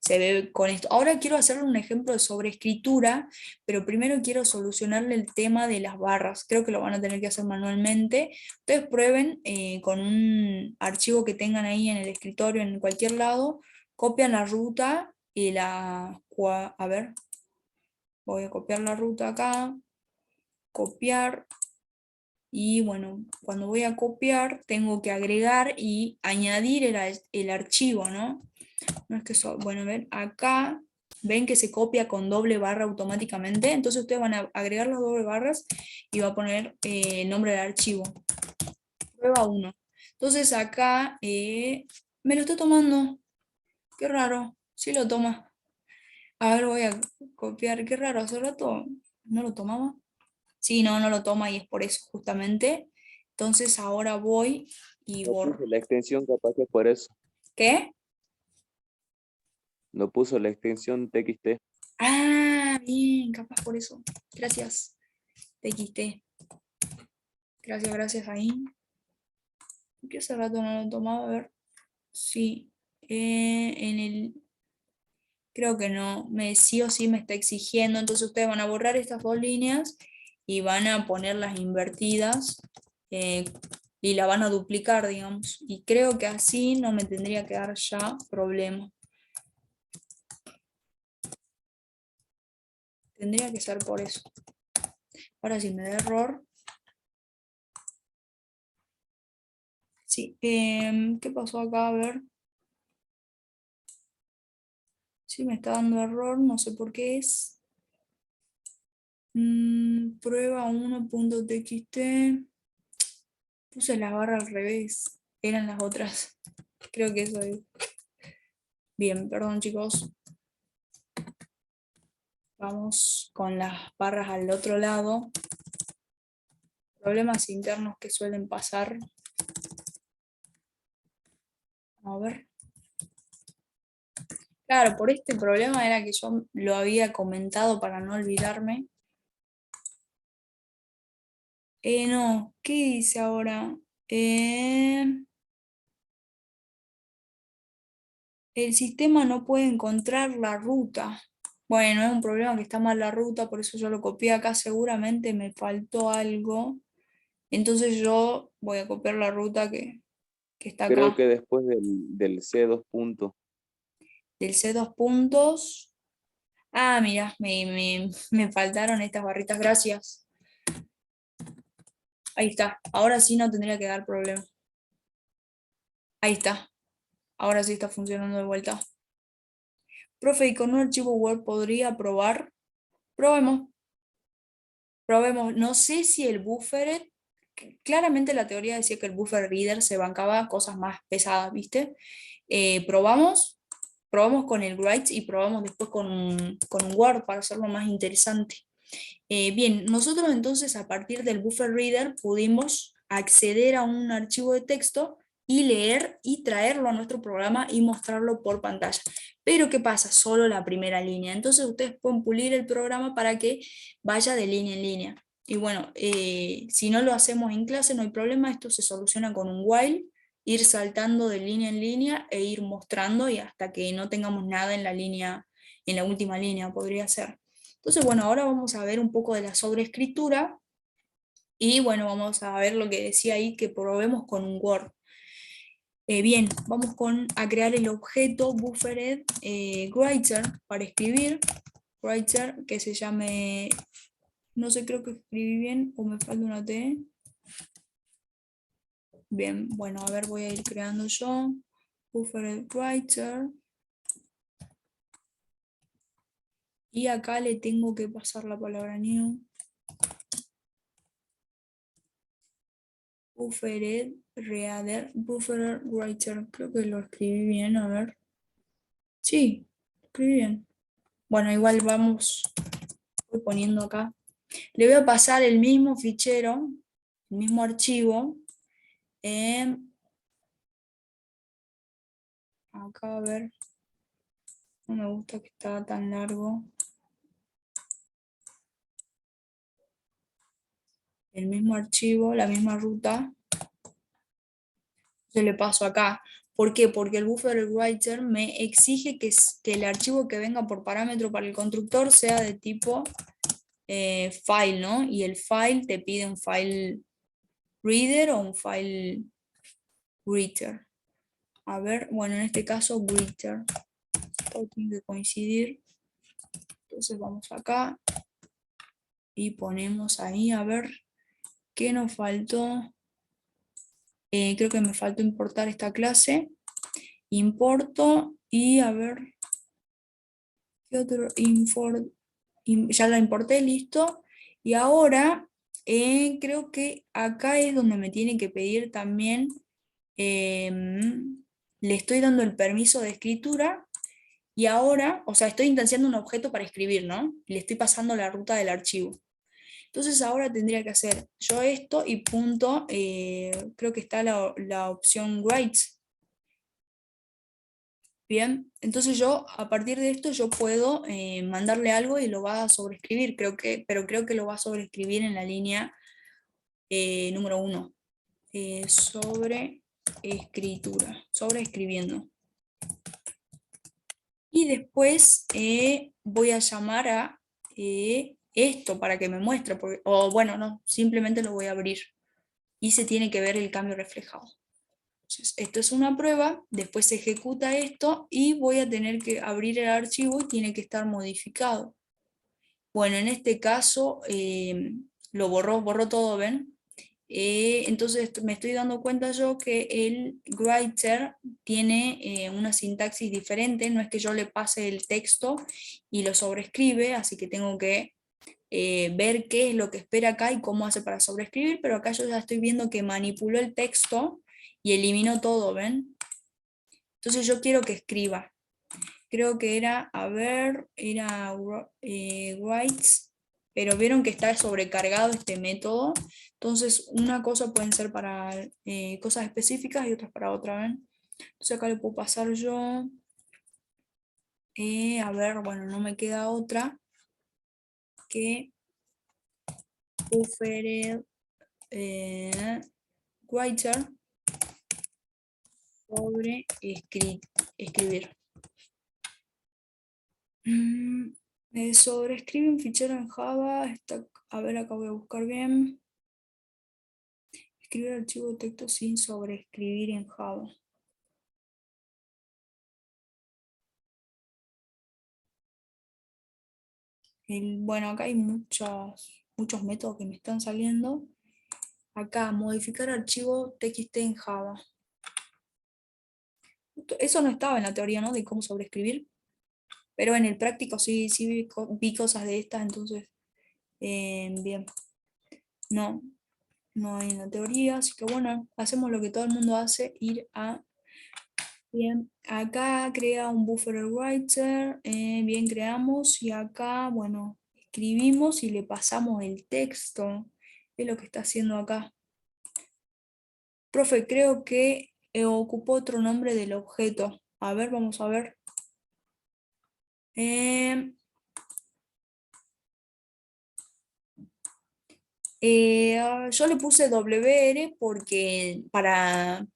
se ve con esto. Ahora quiero hacerle un ejemplo de sobreescritura, pero primero quiero solucionarle el tema de las barras. Creo que lo van a tener que hacer manualmente. Ustedes prueben con un archivo que tengan ahí en el escritorio, en cualquier lado, copian la ruta y a ver, voy a copiar la ruta acá, copiar. Y bueno, cuando voy a copiar tengo que agregar y añadir el archivo, ¿no? No es que bueno, ven, acá ven que se copia con doble barra automáticamente, entonces ustedes van a agregar las doble barras y va a poner el nombre del archivo, prueba 1. Entonces acá me lo está tomando, qué raro, sí lo toma. A ver, voy a copiar, qué raro, hace rato no lo tomaba. Sí, no, no lo toma y es por eso justamente. Entonces ahora voy y No borro. puso la extensión, capaz que por eso. ¿Qué? No puso la extensión TXT. Ah, bien, capaz por eso. Gracias, TXT. Gracias, gracias ahí. ¿Por qué hace rato no lo tomaba? A ver. Sí. Creo que no. Sí o sí me está exigiendo. Entonces ustedes van a borrar estas 2 líneas y van a ponerlas invertidas. eh, y la van a duplicar, digamos. Y creo que así no me tendría que dar ya problema. Tendría que ser por eso. Ahora si me da error. Sí. ¿Qué pasó acá? A ver. Sí, me está dando error, no sé por qué es. Prueba 1.txt. Puse la barra al revés. Eran las otras. Creo que eso es. Bien, perdón chicos. Vamos con las barras al otro lado. Problemas internos que suelen pasar. A ver. Claro, por este problema era que yo lo había comentado para no olvidarme. No, ¿qué dice ahora? El sistema no puede encontrar la ruta. Bueno, es un problema que está mal la ruta, por eso yo lo copié acá. Seguramente me faltó algo. Entonces yo voy a copiar la ruta que está Creo acá. que después del C2 punto. Del C dos puntos. Ah, mira, me faltaron estas barritas, gracias. Ahí está. Ahora sí no tendría que dar problema. Ahí está. Ahora sí está funcionando de vuelta. Profe, ¿y con un archivo Word podría probar? Probemos. Probemos. No sé si el buffer, claramente la teoría decía que el buffer reader se bancaba cosas más pesadas, ¿viste? Probamos con el Write y probamos después con un Word para hacerlo más interesante. Bien, nosotros entonces a partir del buffer reader pudimos acceder a un archivo de texto y leer y traerlo a nuestro programa y mostrarlo por pantalla. Pero ¿qué pasa? Solo la primera línea. Entonces ustedes pueden pulir el programa para que vaya de línea en línea. Y bueno, si no lo hacemos en clase no hay problema, esto se soluciona con un while, ir saltando de línea en línea e ir mostrando y hasta que no tengamos nada en la línea, en la última línea podría ser. Entonces, bueno, ahora vamos a ver un poco de la sobreescritura y bueno, vamos a ver lo que decía ahí que probemos con un Word. Bien, vamos a crear el objeto buffered writer para escribir, writer que se llame, no sé, creo que escribí bien o me falta una T. Bien, bueno, a ver, voy a ir creando yo, buffered writer. Y acá le tengo que pasar la palabra new. Buffered reader, buffered writer, creo que lo escribí bien, a ver. Sí, escribí bien. Bueno, igual voy poniendo acá. Le voy a pasar el mismo fichero, el mismo archivo. Acá, a ver. No me gusta que está tan largo. El mismo archivo, la misma ruta. Yo le paso acá. ¿Por qué? Porque el buffer writer me exige que el archivo que venga por parámetro para el constructor sea de tipo file, ¿no? Y el file te pide un file reader o un file writer. A ver, bueno, en este caso writer. Todo tiene que coincidir. Entonces vamos acá y ponemos ahí, a ver, ¿qué nos faltó? Creo que me faltó importar esta clase. Importo y a ver, ¿qué otro? Ya la importé, listo. Y ahora creo que acá es donde me tiene que pedir también, le estoy dando el permiso de escritura y ahora, o sea, estoy instanciando un objeto para escribir, ¿no? Y le estoy pasando la ruta del archivo. Entonces ahora tendría que hacer yo esto y punto, creo que está la opción write. Bien, entonces yo a partir de esto yo puedo mandarle algo y lo va a sobreescribir, pero creo que lo va a sobreescribir en la línea número 1. Sobre escritura, sobre escribiendo. Y después voy a llamar a esto para que me muestre, o bueno, no, simplemente lo voy a abrir y se tiene que ver el cambio reflejado. Entonces, esto es una prueba, después se ejecuta esto y voy a tener que abrir el archivo y tiene que estar modificado. Bueno, en este caso lo borró todo, ¿ven? Entonces me estoy dando cuenta yo que el writer tiene una sintaxis diferente, no es que yo le pase el texto y lo sobrescribe, así que tengo que ver qué es lo que espera acá y cómo hace para sobreescribir, pero acá yo ya estoy viendo que manipuló el texto y eliminó todo, ¿ven? Entonces yo quiero que escriba. Creo que era, a ver, era writes, pero vieron que está sobrecargado este método. Entonces una cosa pueden ser para cosas específicas y otras para otra, ¿ven? Entonces acá le puedo pasar yo. A ver, bueno, no me queda otra que buffer writer sobre escribir. Sobreescribe un fichero en Java. A ver, acá voy a buscar bien. Escribir archivo de texto sin sobreescribir en Java. Bueno, acá hay muchos métodos que me están saliendo. Acá, modificar archivo TXT en Java. Eso no estaba en la teoría, ¿no? De cómo sobreescribir. Pero en el práctico sí vi cosas de estas, entonces, bien. No hay en la teoría, así que bueno, hacemos lo que todo el mundo hace, ir a... Bien, acá crea un buffer writer, bien creamos, y acá, bueno, escribimos y le pasamos el texto, es lo que está haciendo acá. Profe, creo que ocupó otro nombre del objeto. A ver, vamos a ver. Yo le puse WR porque para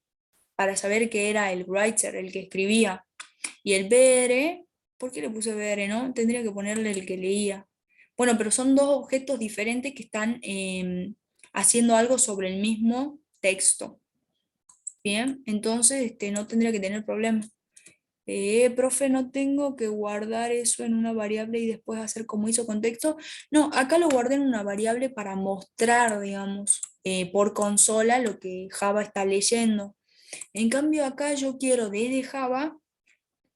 saber que era el writer, el que escribía. Y el BR, ¿por qué le puse BR, no? Tendría que ponerle el que leía. Bueno, pero son dos objetos diferentes que están haciendo algo sobre el mismo texto. Bien, entonces no tendría que tener problema. Profe, no tengo que guardar eso en una variable y después hacer como hizo con texto. No, acá lo guardé en una variable para mostrar, digamos, por consola lo que Java está leyendo. En cambio, acá yo quiero desde Java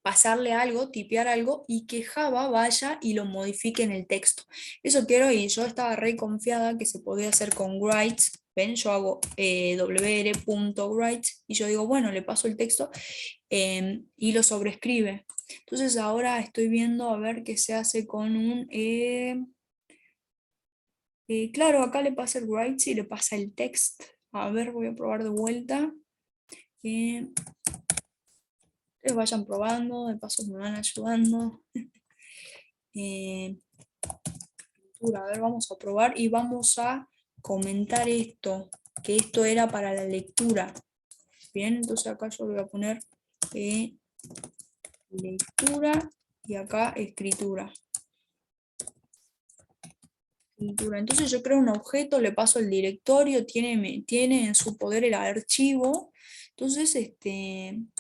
pasarle algo, tipear algo y que Java vaya y lo modifique en el texto. Eso quiero y yo estaba re confiada que se podía hacer con writes. ¿Ven? Yo hago wr.write y yo digo, bueno, le paso el texto y lo sobrescribe. Entonces ahora estoy viendo a ver qué se hace con un... claro, acá le pasa el writes y le pasa el text. A ver, voy a probar de vuelta. Ustedes vayan probando, de paso me van ayudando. A ver, vamos a probar y vamos a comentar esto, que esto era para la lectura. Bien, entonces acá yo voy a poner lectura y acá escritura. Entonces yo creo un objeto, le paso el directorio, tiene en su poder el archivo. Entonces,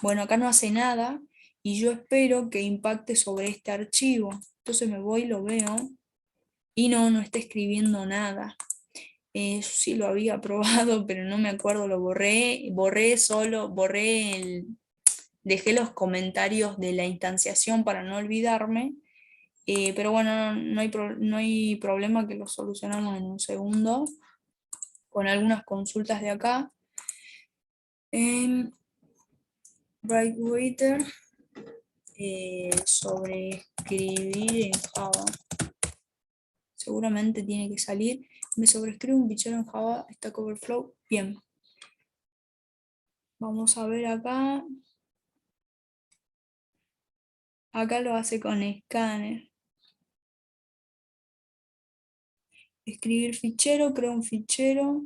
bueno, acá no hace nada y yo espero que impacte sobre este archivo. Entonces me voy y lo veo y no está escribiendo nada. Yo sí lo había probado, pero no me acuerdo, lo borré dejé los comentarios de la instanciación para no olvidarme. Pero bueno, no hay problema que lo solucionamos en un segundo con algunas consultas de acá. Writer sobre escribir en Java. Seguramente tiene que salir. Me sobrescribe un fichero en Java, Stack Overflow. Bien. Vamos a ver acá. Acá lo hace con escáner. Escribir fichero, creo un fichero.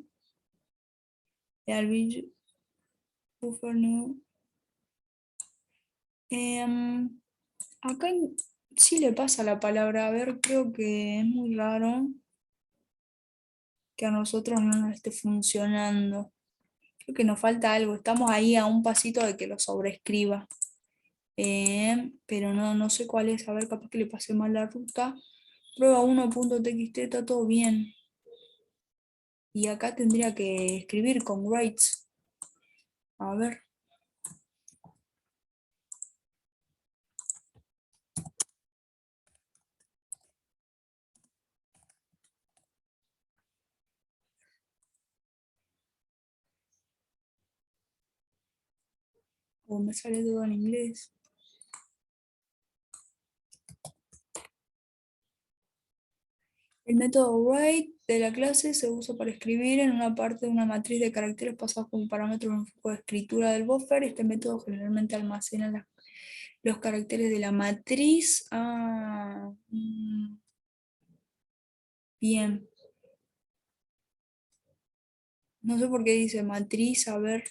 Buffer new. Acá sí le pasa la palabra. A ver, creo que es muy raro que a nosotros no nos esté funcionando. Creo que nos falta algo. Estamos ahí a un pasito de que lo sobrescriba. Pero no sé cuál es. A ver, capaz que le pasé mal la ruta. Prueba 1.txt, está todo bien. Y acá tendría que escribir con writes. A ver. O me sale todo en inglés. El método write de la clase se usa para escribir en una parte de una matriz de caracteres pasados como parámetro en un flujo de escritura del buffer. Este método generalmente almacena los caracteres de la matriz. Bien. No sé por qué dice matriz. A ver.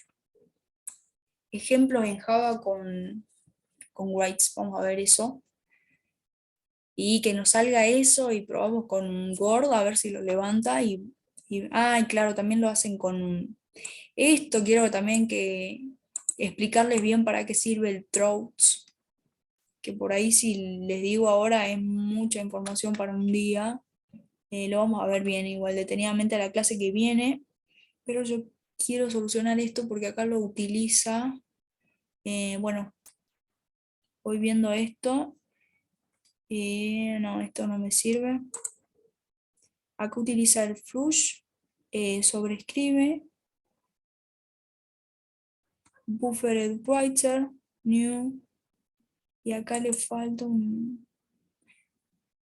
Ejemplos en Java con writes. Vamos a ver eso. Y que nos salga eso y probamos con Word a ver si lo levanta. Claro, también lo hacen con esto. Quiero también que explicarles bien para qué sirve el throws, que por ahí si les digo ahora es mucha información para un día. Lo vamos a ver bien igual detenidamente a la clase que viene, pero yo quiero solucionar esto porque acá lo utiliza. Bueno, voy viendo esto. No, esto no me sirve. Acá utiliza el flush, sobrescribe, buffer writer, new, y acá le falta un...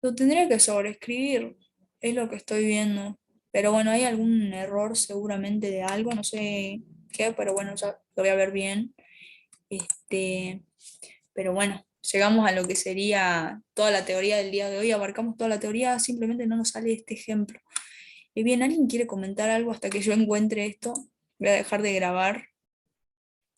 Lo tendría que sobreescribir, es lo que estoy viendo. Pero bueno, hay algún error seguramente de algo, no sé qué, pero bueno, ya lo voy a ver bien. Pero bueno, llegamos a lo que sería toda la teoría del día de hoy, abarcamos toda la teoría, simplemente no nos sale este ejemplo. Y bien, ¿alguien quiere comentar algo hasta que yo encuentre esto? Voy a dejar de grabar.